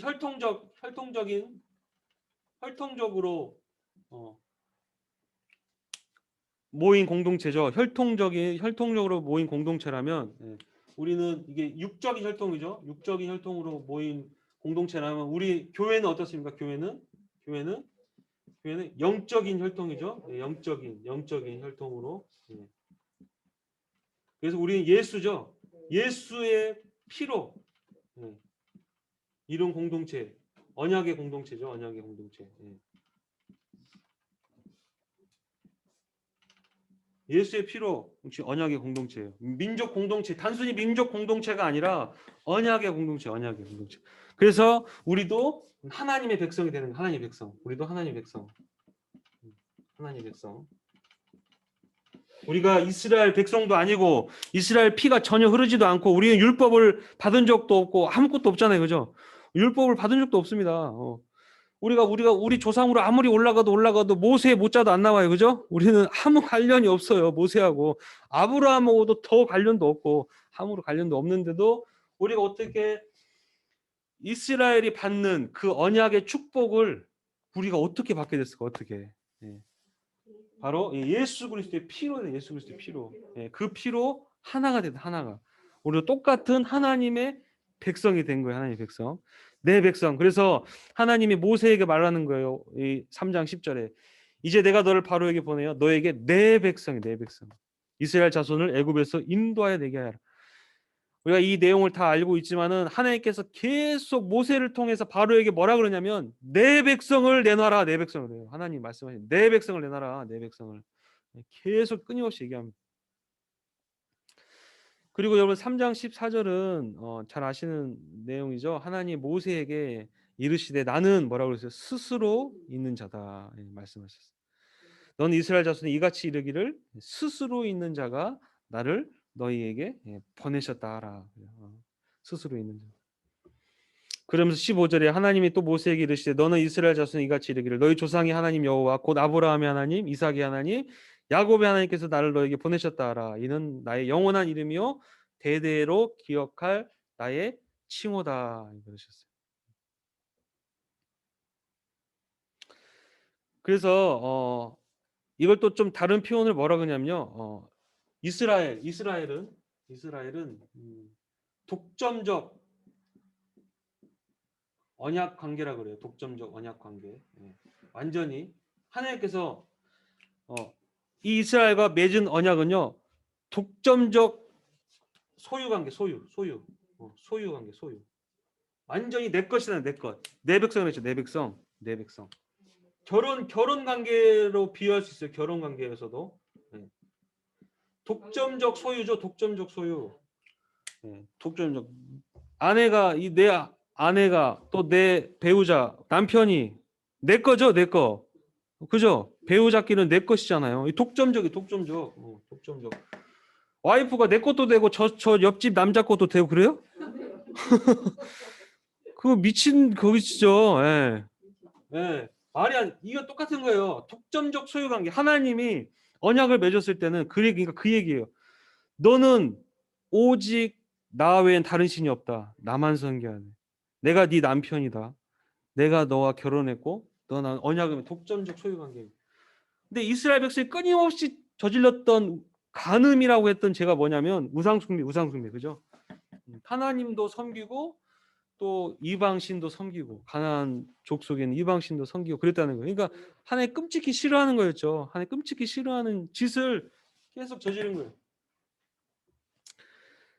[SPEAKER 1] 혈통적으로 모인 공동체죠. 혈통적으로 모인 공동체라면 우리는 이게 육적인 혈통이죠. 육적인 혈통으로 모인 공동체라면 우리 교회는 어떻습니까? 교회는 영적인 혈통이죠. 영적인 혈통으로. 그래서 우리는 예수죠. 예수의 피로 이룬 공동체, 언약의 공동체죠. 언약의 공동체. 예수의 피로 언약의 공동체예요. 민족 공동체, 단순히 민족 공동체가 아니라 언약의 공동체. 그래서 우리도 하나님의 백성이 되는 거예요. 하나님의 백성. 우리도 하나님의 백성. 하나님의 백성. 우리가 이스라엘 백성도 아니고 이스라엘 피가 전혀 흐르지도 않고 우리는 율법을 받은 적도 없고 아무것도 없잖아요. 그죠? 율법을 받은 적도 없습니다. 우리 조상으로 아무리 올라가도 모세의 모자도 안 나와요. 그죠? 우리는 아무 관련이 없어요. 모세하고 아브라함하고도 더 관련도 없고 아무런 관련도 없는데도 우리가 어떻게 이스라엘이 받는 그 언약의 축복을 우리가 어떻게 받게 됐을까? 어떻게? 바로 예수 그리스도의 피로. 예수 그리스도의 피로. 그 피로 하나가 된다. 하나가. 우리도 똑같은 하나님의 백성이 된 거예요. 하나님의 백성. 내 백성. 그래서 하나님이 모세에게 말하는 거예요. 이 3장 10절에 이제 내가 너를 바로에게 보내어 너에게 내 백성이 내 백성. 이스라엘 자손을 애굽에서 인도하여 내게 하라. 우리가 이 내용을 다 알고 있지만은 하나님께서 계속 모세를 통해서 바로에게 뭐라 그러냐면 내 백성을 내놔라. 내 백성을 내놔라. 하나님 말씀하신 내 백성을 내놔라. 내 백성을. 계속 끊임없이 얘기합니다. 그리고 여러분 3장 14절은 잘 아시는 내용이죠. 하나님 모세에게 이르시되 나는 뭐라고 그랬어요? 스스로 있는 자다 말씀하셨어요. 넌 이스라엘 자손이 이같이 이르기를 스스로 있는 자가 나를 너희에게 보내셨다 하라. 스스로 있는 자. 그러면서 15절에 하나님이 또 모세에게 이르시되 너는 이스라엘 자손이 이같이 이르기를 너희 조상의 하나님 여호와 곧 아브라함의 하나님 이삭의 하나님 야곱의 하나님께서 나를 너에게 보내셨다 하라. 이는 나의 영원한 이름이요 대대로 기억할 나의 칭호다. 그러셨어요. 그래서 이걸 또 좀 다른 표현을 뭐라 그러냐면요. 이스라엘은 독점적 언약 관계라 그래요. 독점적 언약 관계. 완전히 하나님께서 이 이스라엘과 맺은 언약은요. 독점적 소유 관계, 소유 관계, 소유. 완전히 내 것이다, 내 것. 내 백성을 했죠, 내 백성. 결혼 관계로 비유할 수 있어요. 결혼 관계에서도 독점적 소유죠, 독점적 소유. 독점적 내 아내가 또 내 배우자 남편이 내 거죠, 내 거. 그죠? 배우자끼는 내 것이잖아요. 독점적. 와이프가 내 것도 되고 저 옆집 남자 것도 되고 그래요? 그거 미친 거기죠. 예. 예. 말이 안 이거 똑같은 거예요. 독점적 소유 관계. 하나님이 언약을 맺었을 때는 그러니까 그 얘기예요. 너는 오직 나 외엔 다른 신이 없다. 나만 섬겨야 돼. 내가 네 남편이다. 내가 너와 결혼했고 너는 언약을 독점적 소유 관계. 근데 이스라엘 백성이 끊임없이 저질렀던 간음이라고 했던 죄가 뭐냐면 우상숭배, 그죠? 하나님도 섬기고 또 이방신도 섬기고 가나안 족속에는 이방신도 섬기고 그랬다는 거예요. 그러니까 하나님 끔찍히 싫어하는 거였죠. 하나님 끔찍히 싫어하는 짓을 계속 저지른 거예요.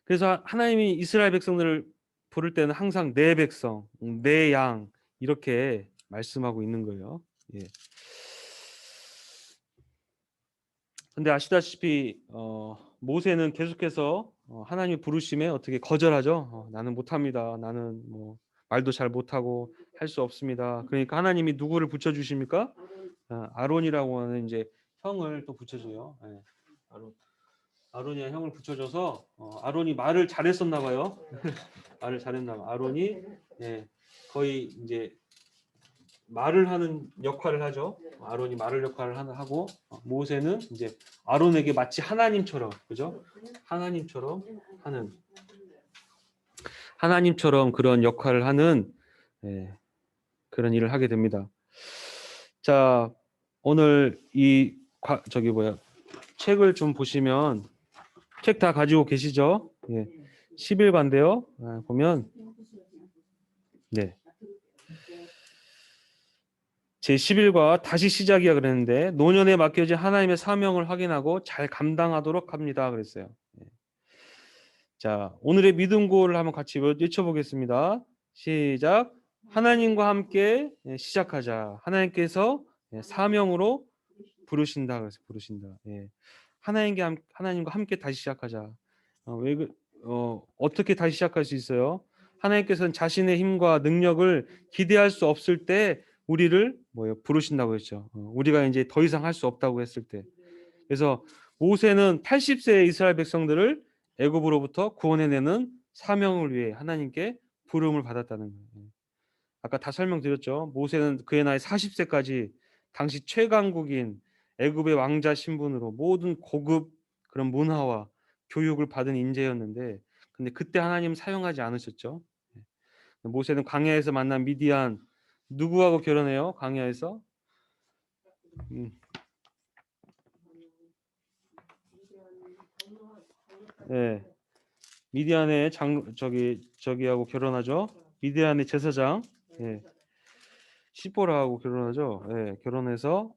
[SPEAKER 1] 그래서 하나님이 이스라엘 백성들을 부를 때는 항상 내 백성, 내 양 이렇게 말씀하고 있는 거예요. 예. 근데 아시다시피 모세는 계속해서 하나님의 부르심에 어떻게 거절하죠. 나는 못합니다. 나는 뭐 말도 잘 못하고 할 수 없습니다. 그러니까 하나님이 누구를 붙여주십니까? 아론이라고 하는 이제 형을 또 붙여줘요. 예. 아론이 형을 붙여줘서 아론이 말을 잘했었나 봐요. 말을 잘했나 봐. 아론이 예, 거의 이제 말을 하는 역할을 하죠. 아론이 말을 역할을 하고 모세는 이제 아론에게 마치 하나님처럼 그죠? 하나님처럼 그런 역할을 하는 예, 그런 일을 하게 됩니다. 자, 오늘 저기 뭐야 책을 좀 보시면 책 다 가지고 계시죠? 예. 11관인데요. 보면 네. 제11과 다시 시작이야 그랬는데 노년에 맡겨진 하나님의 사명을 확인하고 잘 감당하도록 합니다 그랬어요. 자, 오늘의 믿음고를 한번 같이 외쳐보겠습니다. 시작. 하나님과 함께 시작하자. 하나님께서 사명으로 부르신다 그래서 부르신다. 예. 하나님과 함께 다시 시작하자. 어떻게 다시 시작할 수 있어요? 하나님께서는 자신의 힘과 능력을 기대할 수 없을 때 우리를 부르신다고 했죠. 우리가 이제 더 이상 할 수 없다고 했을 때. 그래서 모세는 80세의 이스라엘 백성들을 애굽으로부터 구원해내는 사명을 위해 하나님께 부름을 받았다는 거예요. 아까 다 설명드렸죠. 모세는 그의 나이 40세까지 당시 최강국인 애굽의 왕자 신분으로 모든 고급 그런 문화와 교육을 받은 인재였는데 근데 그때 하나님 사용하지 않으셨죠. 모세는 광야에서 만난 미디안 누구하고 결혼해요? 광야에서 네. 미디안의 저기하고 결혼하죠. 미디안의 제사장 시보라하고 결혼하죠. 결혼해서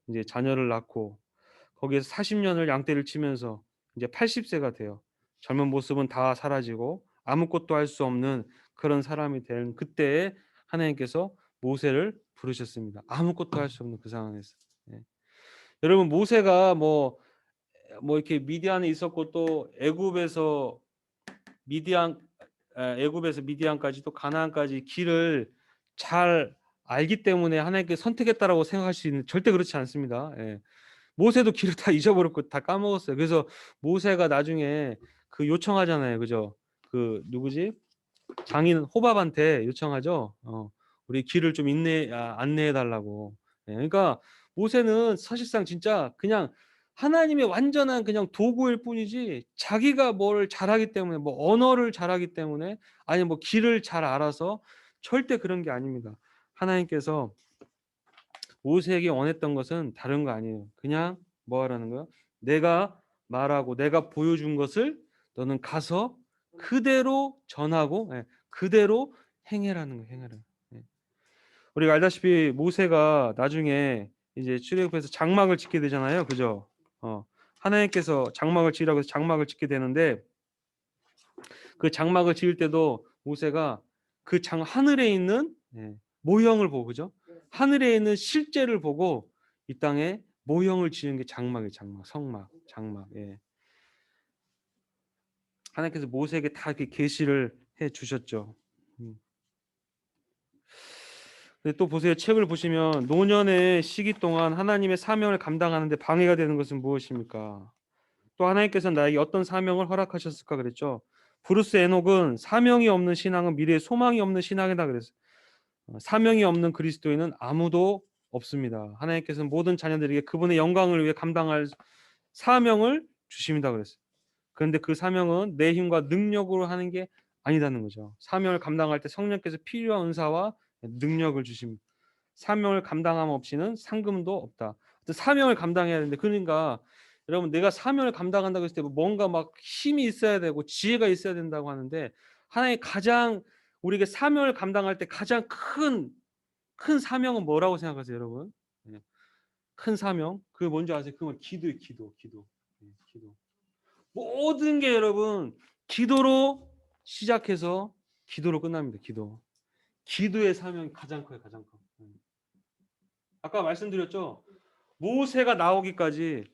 [SPEAKER 1] 이제 자녀를 낳고 거기에서 40년을 양떼를 치면서 이제 80세가 돼요. 젊은 모습은 다 사라지고 아무것도 할 수 없는 그런 사람이 된 그때에 하나님께서 모세를 부르셨습니다. 아무것도 할 수 없는 그 상황에서. 여러분 모세가 뭐 이렇게 미디안에 있었고 또 미디안 애굽에서 미디안까지 또 가나안까지 길을 잘 알기 때문에 하나님께 선택했다라고 생각할 수 있는 절대 그렇지 않습니다. 모세도 길을 다 잊어버렸고 다 까먹었어요. 그래서 모세가 나중에 그 요청하잖아요. 그죠? 그 누구지? 장인 호밥한테 요청하죠. 우리 길을 좀 안내해 달라고. 그러니까 모세는 사실상 진짜 그냥 하나님의 완전한 그냥 도구일 뿐이지 자기가 뭘 잘하기 때문에 뭐 언어를 잘하기 때문에 아니 뭐 길을 잘 알아서 절대 그런 게 아닙니다. 하나님께서 모세에게 원했던 것은 다른 거 아니에요. 그냥 뭐 하라는 거야? 내가 말하고 내가 보여준 것을 너는 가서 그대로 전하고 그대로 행해라는 거예요. 행해라. 우리가 알다시피 모세가 나중에 이제 출애굽해서 장막을 짓게 되잖아요. 그죠? 하나님께서 장막을 지으라고 해서 장막을 짓게 되는데 그 장막을 지을 때도 모세가 그 하늘에 있는 모형을 보고 그죠? 하늘에 있는 실제를 보고 이 땅에 모형을 지은 게 장막이에요. 장막. 하나님께서 모세에게 다 이렇게 계시를 해 주셨죠. 근데 또 보세요. 책을 보시면 노년의 시기 동안 하나님의 사명을 감당하는데 방해가 되는 것은 무엇입니까? 또 하나님께서는 나에게 어떤 사명을 허락하셨을까 그랬죠. 브루스 에녹은 사명이 없는 신앙은 미래에 소망이 없는 신앙이다 그랬어요. 사명이 없는 그리스도인은 아무도 없습니다. 하나님께서는 모든 자녀들에게 그분의 영광을 위해 감당할 사명을 주십니다 그랬어요. 그런데 그 사명은 내 힘과 능력으로 하는 게 아니다는 거죠. 사명을 감당할 때 성령께서 필요한 은사와 능력을 주십니다. 사명을 감당함 없이는 상금도 없다. 사명을 감당해야 되는데, 그러니까 여러분, 내가 사명을 감당한다고 했을 때 뭔가 막 힘이 있어야 되고 지혜가 있어야 된다고 하는데, 하나의 가장 우리에게 사명을 감당할 때 가장 큰 사명은 뭐라고 생각하세요, 여러분? 네. 큰 사명? 그게 뭔지 아세요? 그건 기도예요. 기도. 네, 기도. 모든 게 여러분 기도로 시작해서 기도로 끝납니다. 기도의 사명이 가장 커요. 가장 커. 아까 말씀드렸죠. 모세가 나오기까지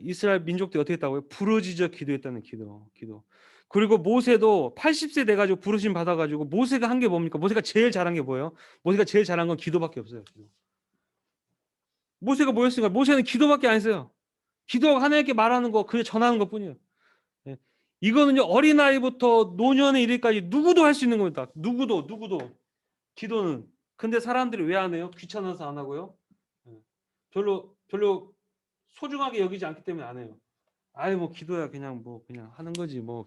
[SPEAKER 1] 이스라엘 민족들이 어떻게 했다고요? 부르짖어 기도했다는 기도. 그리고 모세도 80세 돼가지고 부르심 받아가지고 모세가 한 게 뭡니까? 모세가 제일 잘한 게 뭐예요? 모세가 제일 잘한 건 기도밖에 없어요. 모세가 뭐였습니까? 모세는 기도밖에 안 했어요. 기도하고 하나님께 말하는 거, 그냥 전하는 것뿐이에요. 예. 이거는요, 어린아이부터 노년에 이르기까지 누구도 할 수 있는 겁니다. 누구도 기도는. 근데 사람들이 왜 안 해요? 귀찮아서 안 하고요. 예. 별로 소중하게 여기지 않기 때문에 안 해요. 아이 뭐 기도야 그냥 하는 거지. 뭐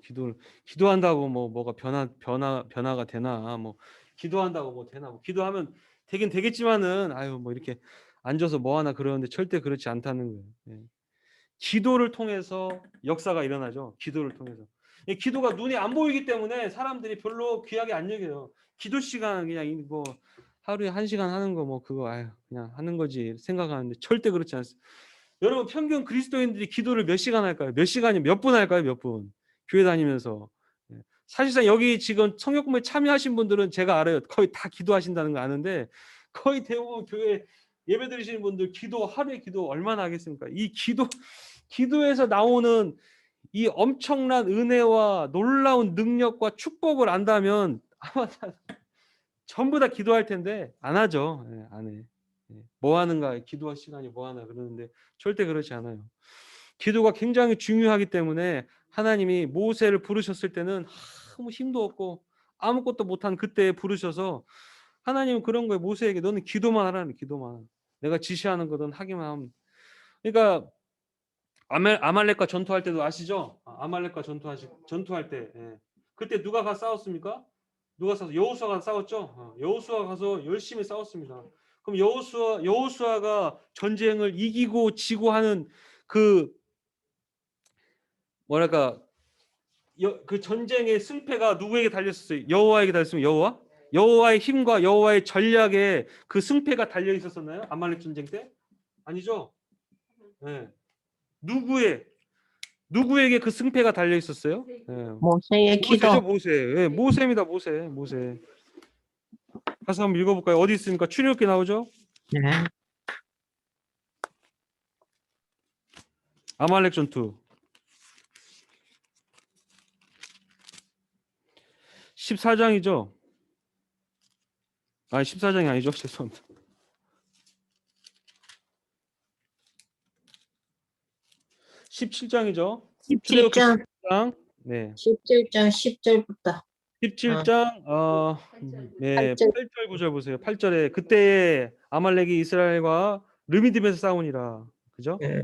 [SPEAKER 1] 기도한다고 뭐가 변화가 되나? 뭐 기도한다고 뭐 되나? 뭐 기도하면 되긴 되겠지만은 아유 뭐 이렇게 앉아서 뭐 하나 그러는데 절대 그렇지 않다는 거예요. 예. 기도를 통해서 역사가 일어나죠. 기도를 통해서. 기도가 눈이 안 보이기 때문에 사람들이 별로 귀하게 안 여겨요. 기도 시간 그냥 뭐 하루에 1시간 하는 거 뭐 그거 아유 그냥 하는 거지 생각하는데 절대 그렇지 않습니다. 여러분 평균 그리스도인들이 기도를 몇 시간 할까요? 몇 시간이 몇 분 할까요? 몇 분? 교회 다니면서. 사실상 여기 지금 성역 공부에 참여하신 분들은 제가 알아요. 거의 다 기도하신다는 거 아는데 거의 대부분 교회 예배 드리시는 분들 하루에 기도 얼마나 하겠습니까? 이 기도에서 나오는 이 엄청난 은혜와 놀라운 능력과 축복을 안다면 아마 전부 다 기도할 텐데 안 하죠. 안 해. 뭐 하는가? 기도할 시간이 뭐 하나 그러는데 절대 그렇지 않아요. 기도가 굉장히 중요하기 때문에 하나님이 모세를 부르셨을 때는 아무 힘도 없고 아무것도 못한 그때 부르셔서 하나님은 그런 거예요. 모세에게 너는 기도만 하라는 기도만. 내가 지시하는 거든 하기만 하면. 그러니까 아말렉과 전투할 때도 아시죠? 아말렉과 전투할 때 그때 누가 가서 싸웠습니까? 누가 싸웠어? 여호수아가 싸웠죠. 여호수아 가서 열심히 싸웠습니다. 그럼 여호수아가 전쟁을 이기고 지고 하는 그 뭐랄까 그 전쟁의 승패가 누구에게 달렸었어요? 여호와에게 달렸으면 여호와의 힘과 여호와의 전략에 그 승패가 달려 있었었나요? 아말렉 전쟁 때? 아니죠. 네. 누구에게 그 승패가 달려 있었어요?
[SPEAKER 2] 모세의
[SPEAKER 1] 모세죠,
[SPEAKER 2] 기도.
[SPEAKER 1] 모세. 모세입니다, 모세. 가서 한번 읽어볼까요? 어디 있습니까? 출애굽기 나오죠?
[SPEAKER 2] 네.
[SPEAKER 1] 아말렉 전투. 14장이죠? 아니, 14장이 아니죠? 죄송합니다. 17장이죠?
[SPEAKER 2] 17장.
[SPEAKER 1] 17장. 네.
[SPEAKER 2] 17장 10절부터
[SPEAKER 1] 17장 8절 9절 보세요. 8절에 그때 아말렉이 이스라엘과 르미딤에서 싸우니라. 그죠?
[SPEAKER 2] 네.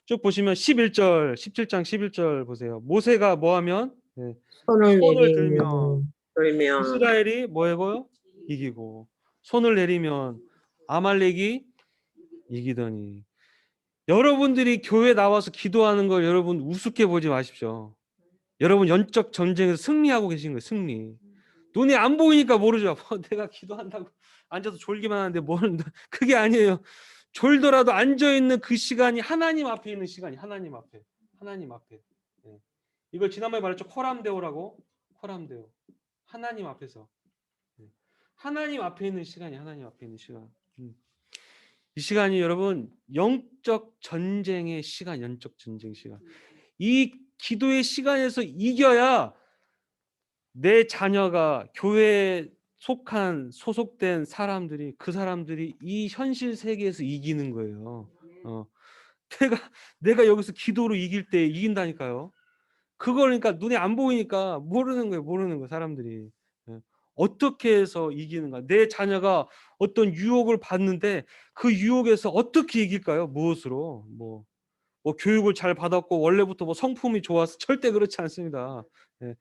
[SPEAKER 1] 쭉 보시면 17장 11절 보세요. 모세가 뭐 하면
[SPEAKER 2] 손을
[SPEAKER 1] 손을 들면
[SPEAKER 2] 내리면
[SPEAKER 1] 이스라엘이 뭐하고요? 이기고 손을 내리면 아말렉이 이기더니. 여러분들이 교회 나와서 기도하는 걸 여러분 우습게 보지 마십시오. 여러분 영적 전쟁에서 승리하고 계신 거예요. 승리. 눈이 안 보이니까 모르죠. 내가 기도한다고 앉아서 졸기만 하는데 그게 아니에요. 졸더라도 앉아 있는 그 시간이 하나님 앞에 있는 시간이 하나님 앞에. 네. 이걸 지난번에 말했죠. 코람데오라고. 코람데오. 하나님 앞에서. 네. 하나님 앞에 있는 시간이 하나님 앞에 있는 시간. 이 시간이 여러분 영적 전쟁의 시간, 영적 전쟁 시간. 이 기도의 시간에서 이겨야 내 자녀가 교회에 소속된 사람들이 이 현실 세계에서 이기는 거예요. 내가 여기서 기도로 이길 때 이긴다니까요. 그걸 그러니까 눈에 안 보이니까 모르는 거예요. 모르는 거 사람들이. 예. 어떻게 해서 이기는가? 내 자녀가 어떤 유혹을 받는데 그 유혹에서 어떻게 이길까요? 무엇으로? 뭐 교육을 잘 받았고 원래부터 뭐 성품이 좋아서 절대 그렇지 않습니다. 예.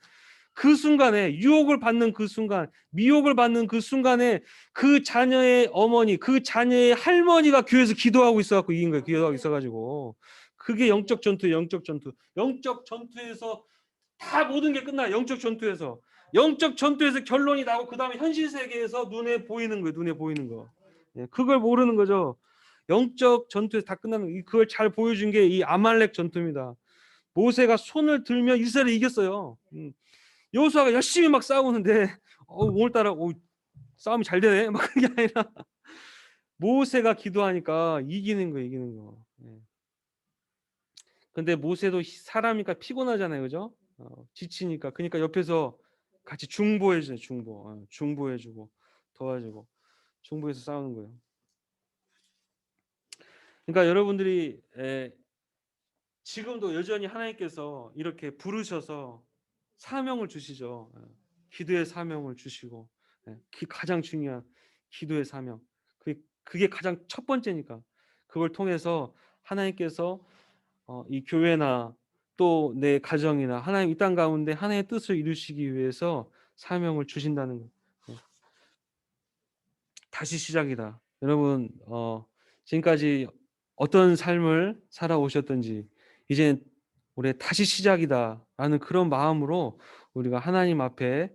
[SPEAKER 1] 그 순간에 유혹을 받는 그 순간, 미혹을 받는 그 순간에 그 자녀의 어머니, 그 자녀의 할머니가 교회에서 기도하고 있어갖고 이긴 거예요. 기도하고 있어가지고 그게 영적 전투예요. 영적 전투. 영적 전투에서 다 모든 게 끝나요. 영적 전투에서. 영적 전투에서 결론이 나고 그 다음에 현실 세계에서 눈에 보이는 거예요. 눈에 보이는 거. 예, 그걸 모르는 거죠. 영적 전투에서 다 끝나는 그걸 잘 보여준 게 이 아말렉 전투입니다. 모세가 손을 들면 이스라엘이 이겼어요. 여호수아가 열심히 막 싸우는데 오늘따라 싸움이 잘 되네. 막 그게 아니라 모세가 기도하니까 이기는 거 이기는 거. 예. 근데 모세도 사람이니까 피곤하잖아요, 그죠? 지치니까. 그러니까 옆에서 같이 중보해줘요, 중보. 중보해주고 도와주고 중보해서 싸우는 거예요. 그러니까 여러분들이 지금도 여전히 하나님께서 이렇게 부르셔서 사명을 주시죠. 기도의 사명을 주시고 가장 중요한 기도의 사명. 그게 가장 첫 번째니까 그걸 통해서 하나님께서 이 교회나 또 내 가정이나 하나님 이 땅 가운데 하나님의 뜻을 이루시기 위해서 사명을 주신다는 거. 다시 시작이다. 여러분 지금까지 어떤 삶을 살아오셨든지 이제 올해 다시 시작이다라는 그런 마음으로 우리가 하나님 앞에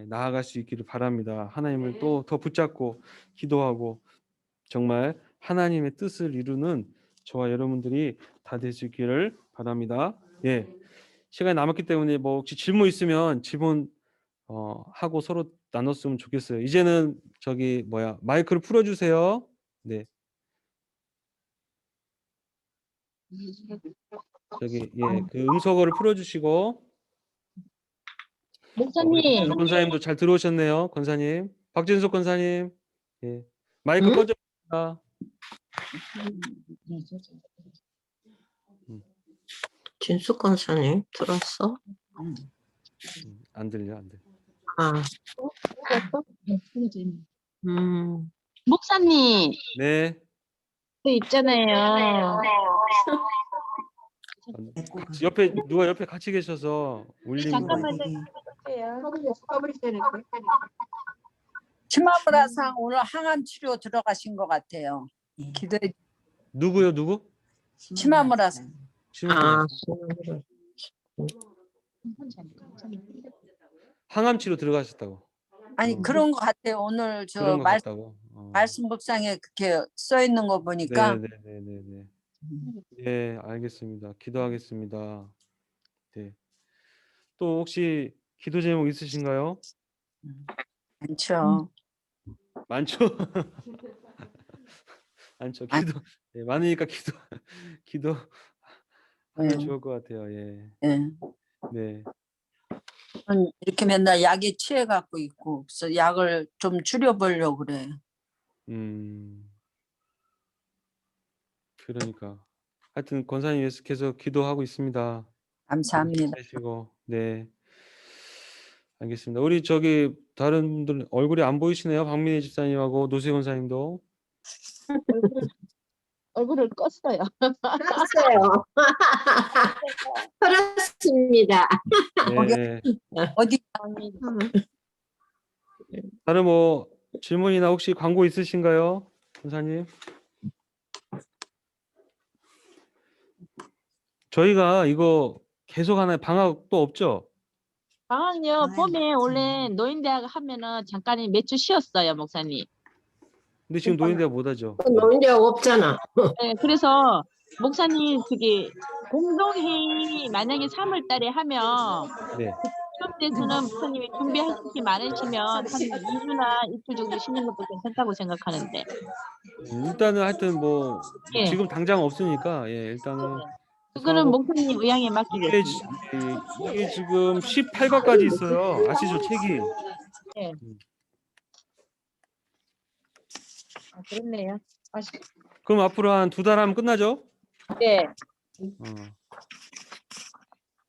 [SPEAKER 1] 나아갈 수 있기를 바랍니다. 하나님을 또 더 붙잡고 기도하고 정말 하나님의 뜻을 이루는 저와 여러분들이 다 될 수 있기를 바랍니다. 예, 시간이 남았기 때문에 뭐 혹시 질문 있으면 질문 하고 서로 나눴으면 좋겠어요. 이제는 마이크를 풀어주세요. 네, 그 음소거를 풀어주시고 우리
[SPEAKER 3] 목사님,
[SPEAKER 1] 박진석 권사님도 잘 들어오셨네요. 권사님, 박진석 권사님, 예, 마이크
[SPEAKER 2] 응?
[SPEAKER 1] 꺼져있습니다.
[SPEAKER 2] 진숙 권사님 들었어?
[SPEAKER 1] 안 들려, 안 들려.
[SPEAKER 2] 아,
[SPEAKER 3] 목사님,
[SPEAKER 1] 네,
[SPEAKER 3] 그 있잖아요.
[SPEAKER 1] 옆에 누가 옆에 같이 계셔서 울림.
[SPEAKER 3] 잠깐만요.
[SPEAKER 4] 치마브라상 오늘 항암 치료 들어가신 것 같아요. 기도해.
[SPEAKER 1] 누구요, 누구?
[SPEAKER 4] 치마브라상.
[SPEAKER 2] 아,
[SPEAKER 1] 항암 치료 들어가셨다고.
[SPEAKER 4] 아니 그런 것 같아요. 오늘 저
[SPEAKER 1] 그런 것 같다고.
[SPEAKER 4] 말씀 법상에 그렇게 써 있는 거 보니까
[SPEAKER 1] 네. 예, 알겠습니다. 기도하겠습니다. 네. 또 혹시 기도 제목 있으신가요?
[SPEAKER 4] 많죠.
[SPEAKER 1] 많죠. 많죠. 네, 많으니까 기도 하면 좋을 것 같아요. 예.
[SPEAKER 4] 예.
[SPEAKER 1] 네.
[SPEAKER 4] 저는 이렇게 맨날 약에 취해 갖고 있고 그래서 약을 좀 줄여보려고 그래.
[SPEAKER 1] 그러니까 하여튼 권사님 위해서 계속 기도하고 있습니다.
[SPEAKER 4] 감사합니다.
[SPEAKER 1] 되시고 네. 알겠습니다. 우리 다른 분들 얼굴이 안 보이시네요. 박민혜 집사님하고 노세 권사님도.
[SPEAKER 3] 얼굴을 껐어요.
[SPEAKER 2] 컸어요. 그렇습니다.
[SPEAKER 1] 네.
[SPEAKER 4] 어디
[SPEAKER 1] 다른 뭐 질문이나 혹시 광고 있으신가요, 권사님? 저희가 이거 계속 하나요? 방학 또 없죠?
[SPEAKER 3] 방학요, 봄에 원래 노인대학 하면은 잠깐 몇 주 쉬었어요, 목사님.
[SPEAKER 1] 근데 지금 노인대가 못하죠.
[SPEAKER 2] 노인데가 없잖아.
[SPEAKER 3] 네, 그래서 목사님 공동회의 만약에 3월 달에 하면
[SPEAKER 1] 네.
[SPEAKER 3] 그때서는 목사님이 준비하실 게 많으시면 한 2주나 이틀 정도 쉬는 것도 괜찮다고 생각하는데.
[SPEAKER 1] 일단은 하여튼 뭐
[SPEAKER 3] 예.
[SPEAKER 1] 지금 당장 없으니까 일단은
[SPEAKER 3] 그거는
[SPEAKER 1] 하고
[SPEAKER 3] 목사님 의향에 맡기겠습니다.
[SPEAKER 1] 이게 지금 18과까지 있어요. 아시죠, 책이?
[SPEAKER 3] 예. 그렇네요.
[SPEAKER 1] 그럼 앞으로 한 2달 하면 끝나죠?
[SPEAKER 3] 네.
[SPEAKER 1] 어.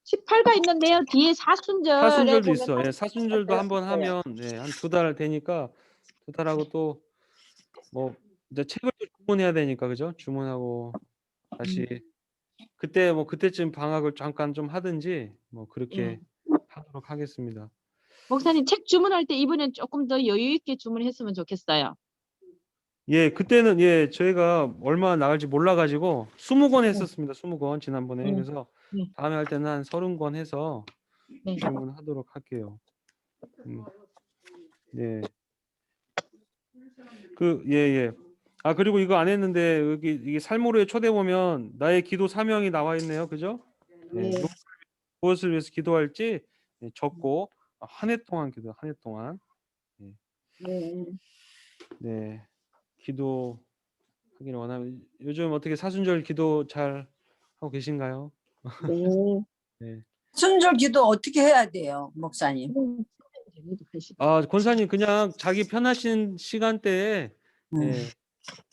[SPEAKER 3] 18가 있는데요. 뒤에 사순절에
[SPEAKER 1] 사순절도
[SPEAKER 3] 보면
[SPEAKER 1] 있어. 예, 사순절도 한번 하면 네, 한 2달 되니까 2달하고 또 뭐 이제 책을 또 주문해야 되니까 그죠? 주문하고 다시 그때 뭐 그때쯤 방학을 잠깐 좀 하든지 뭐 그렇게 하도록 하겠습니다.
[SPEAKER 3] 목사님 책 주문할 때 이번엔 조금 더 여유 있게 주문했으면 좋겠어요.
[SPEAKER 1] 예, 그때는 예, 저희가 얼마나 나갈지 몰라 가지고 20권 했었습니다. 20권 지난번에. 그래서
[SPEAKER 3] 네.
[SPEAKER 1] 다음에 할 때는 한 30권 해서
[SPEAKER 3] 네.
[SPEAKER 1] 주문하도록 할게요. 네. 예. 아, 그리고 이거 안 했는데 여기 이게 살모르의 초대 보면 나의 기도 사명이 나와 있네요. 그죠? 네.
[SPEAKER 2] 네.
[SPEAKER 1] 무엇을 위해서 기도할지 적고 한 해 동안 기도, 한 해 동안.
[SPEAKER 2] 네.
[SPEAKER 1] 네. 기도하기를 원하면 요즘 어떻게 사순절 기도 잘 하고 계신가요?
[SPEAKER 2] 네.
[SPEAKER 1] 네.
[SPEAKER 4] 순절 기도 어떻게 해야 돼요, 목사님?
[SPEAKER 1] 아, 권사님 그냥 자기 편하신 시간대에
[SPEAKER 4] 음.
[SPEAKER 1] 예,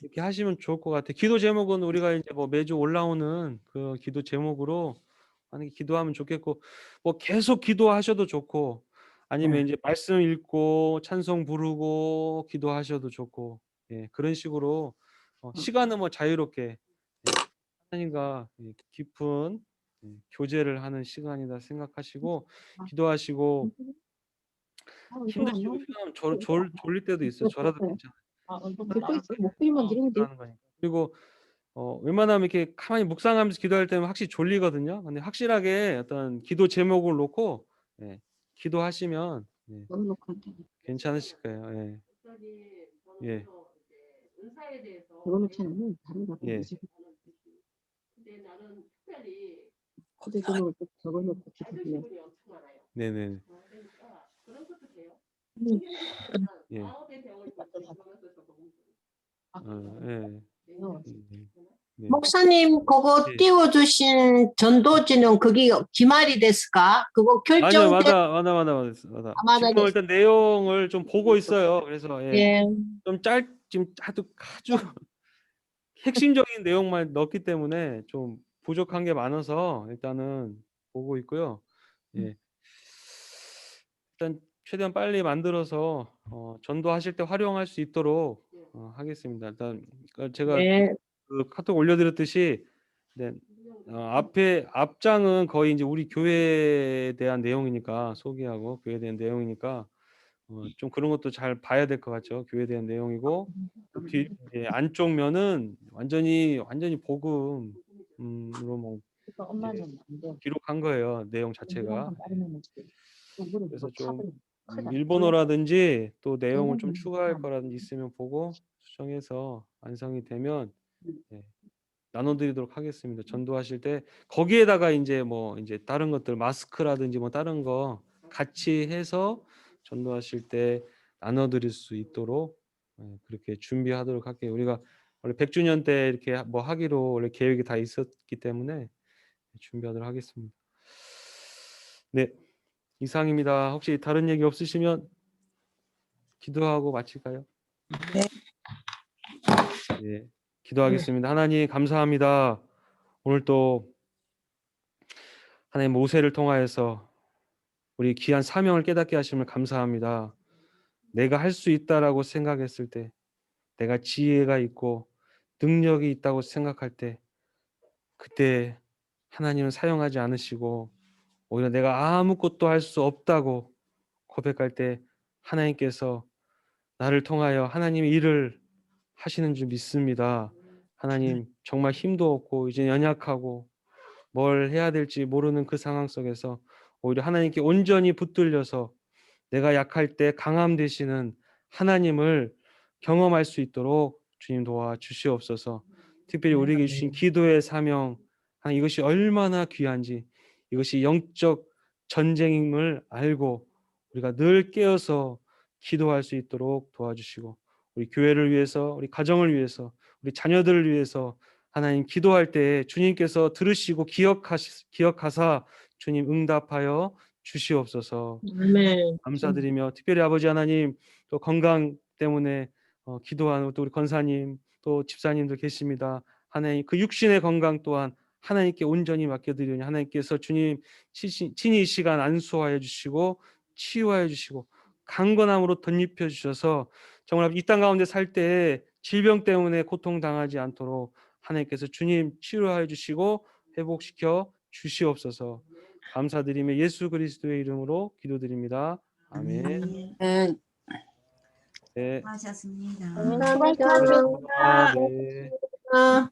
[SPEAKER 1] 이렇게 하시면 좋을 것 같아요. 기도 제목은 우리가 이제 뭐 매주 올라오는 그 기도 제목으로 만약에 기도하면 좋겠고 뭐 계속 기도하셔도 좋고 아니면 이제 말씀 읽고 찬송 부르고 기도하셔도 좋고 예, 그런 식으로 시간은 뭐 자유롭게 하나님과 깊은 교제를 하는 시간이다 생각하시고 기도하시고 힘드시고 피곤하면 졸릴 때도 있어요. 저라도 괜찮아요.
[SPEAKER 2] 목소리만 들으면 돼.
[SPEAKER 1] 기도하는 거니까. 그리고 웬만하면 이렇게 가만히 묵상하면서 기도할 때는 확실히 졸리거든요. 근데 확실하게 어떤 기도 제목을 놓고 예, 기도하시면 괜찮으실 거예요. 예. 예.
[SPEAKER 2] 적어놓잖아요. 다른 거
[SPEAKER 1] 예.
[SPEAKER 2] 그때 제목을 꼭 적어놓고 기도해요.
[SPEAKER 1] 네네. 예. 예. 네.
[SPEAKER 2] 목사님 그거
[SPEAKER 1] 예.
[SPEAKER 2] 띄워주신 전도지는 그게 기말이 됐을까? 그거
[SPEAKER 1] 아니요,
[SPEAKER 2] 결정된
[SPEAKER 1] 맞아.
[SPEAKER 2] 맞아.
[SPEAKER 1] 지금 일단 내용을 좀 보고 있어요. 그래서
[SPEAKER 2] 예.
[SPEAKER 1] 좀 지금 아주 핵심적인 내용만 넣었기 때문에 좀 부족한 게 많아서 일단은 보고 있고요. 예. 일단 최대한 빨리 만들어서 전도하실 때 활용할 수 있도록 하겠습니다. 일단 제가
[SPEAKER 2] 네.
[SPEAKER 1] 그 카톡 올려드렸듯이 네, 앞장은 거의 이제 우리 교회에 대한 내용이니까 소개하고 교회에 대한 내용이니까 좀 그런 것도 잘 봐야 될 것 같죠. 교회에 대한 내용이고 안쪽 면은 완전히 복음으로 뭐 기록한 거예요. 내용 자체가. 그래서 좀 일본어라든지 또 내용을 좀 추가할 거라든지 있으면 보고 수정해서 완성이 되면 나눠드리도록 하겠습니다. 전도하실 때 거기에다가 이제 뭐 이제 다른 것들 마스크라든지 뭐 다른 거 같이 해서 전도하실 때 나눠드릴 수 있도록 그렇게 준비하도록 할게요. 우리가 원래 100주년 때 이렇게 뭐 하기로 원래 계획이 다 있었기 때문에 준비하도록 하겠습니다. 네, 이상입니다. 혹시 다른 얘기 없으시면 기도하고 마칠까요?
[SPEAKER 4] 네.
[SPEAKER 1] 네, 기도하겠습니다. 하나님 감사합니다. 오늘 또 하나님 모세를 통하여서 우리 귀한 사명을 깨닫게 하심을 감사합니다. 내가 할 수 있다라고 생각했을 때, 내가 지혜가 있고 능력이 있다고 생각할 때, 그때 하나님은 사용하지 않으시고 오히려 내가 아무것도 할 수 없다고 고백할 때 하나님께서 나를 통하여 하나님의 일을 하시는 줄 믿습니다. 하나님 정말 힘도 없고 이제 연약하고 뭘 해야 될지 모르는 그 상황 속에서 오히려 하나님께 온전히 붙들려서 내가 약할 때 강함 되시는 하나님을 경험할 수 있도록 주님 도와 주시옵소서. 특별히 우리에게 주신 기도의 사명, 이것이 얼마나 귀한지, 이것이 영적 전쟁임을 알고 우리가 늘 깨어서 기도할 수 있도록 도와주시고 우리 교회를 위해서, 우리 가정을 위해서, 우리 자녀들을 위해서 하나님 기도할 때 주님께서 들으시고 기억하사 주님 응답하여 주시옵소서.
[SPEAKER 2] 아멘.
[SPEAKER 1] 감사드리며 특별히 아버지 하나님 또 건강 때문에 기도하는 또 우리 권사님 또 집사님들 계십니다. 하나님 그 육신의 건강 또한 하나님께 온전히 맡겨드리니 하나님께서 주님 친히 이 시간 안수하여 주시고 치유하여 주시고 강건함으로 덧입혀 주셔서 정말 이 땅 가운데 살 때 질병 때문에 고통당하지 않도록 하나님께서 주님 치료하여 주시고 회복시켜 주시옵소서. 감사드리며 예수 그리스도의 이름으로 기도드립니다. 아멘.
[SPEAKER 4] 네.
[SPEAKER 1] 네.
[SPEAKER 5] 하셨습니다.
[SPEAKER 2] 감사합니다.
[SPEAKER 1] 아, 네.
[SPEAKER 2] 아.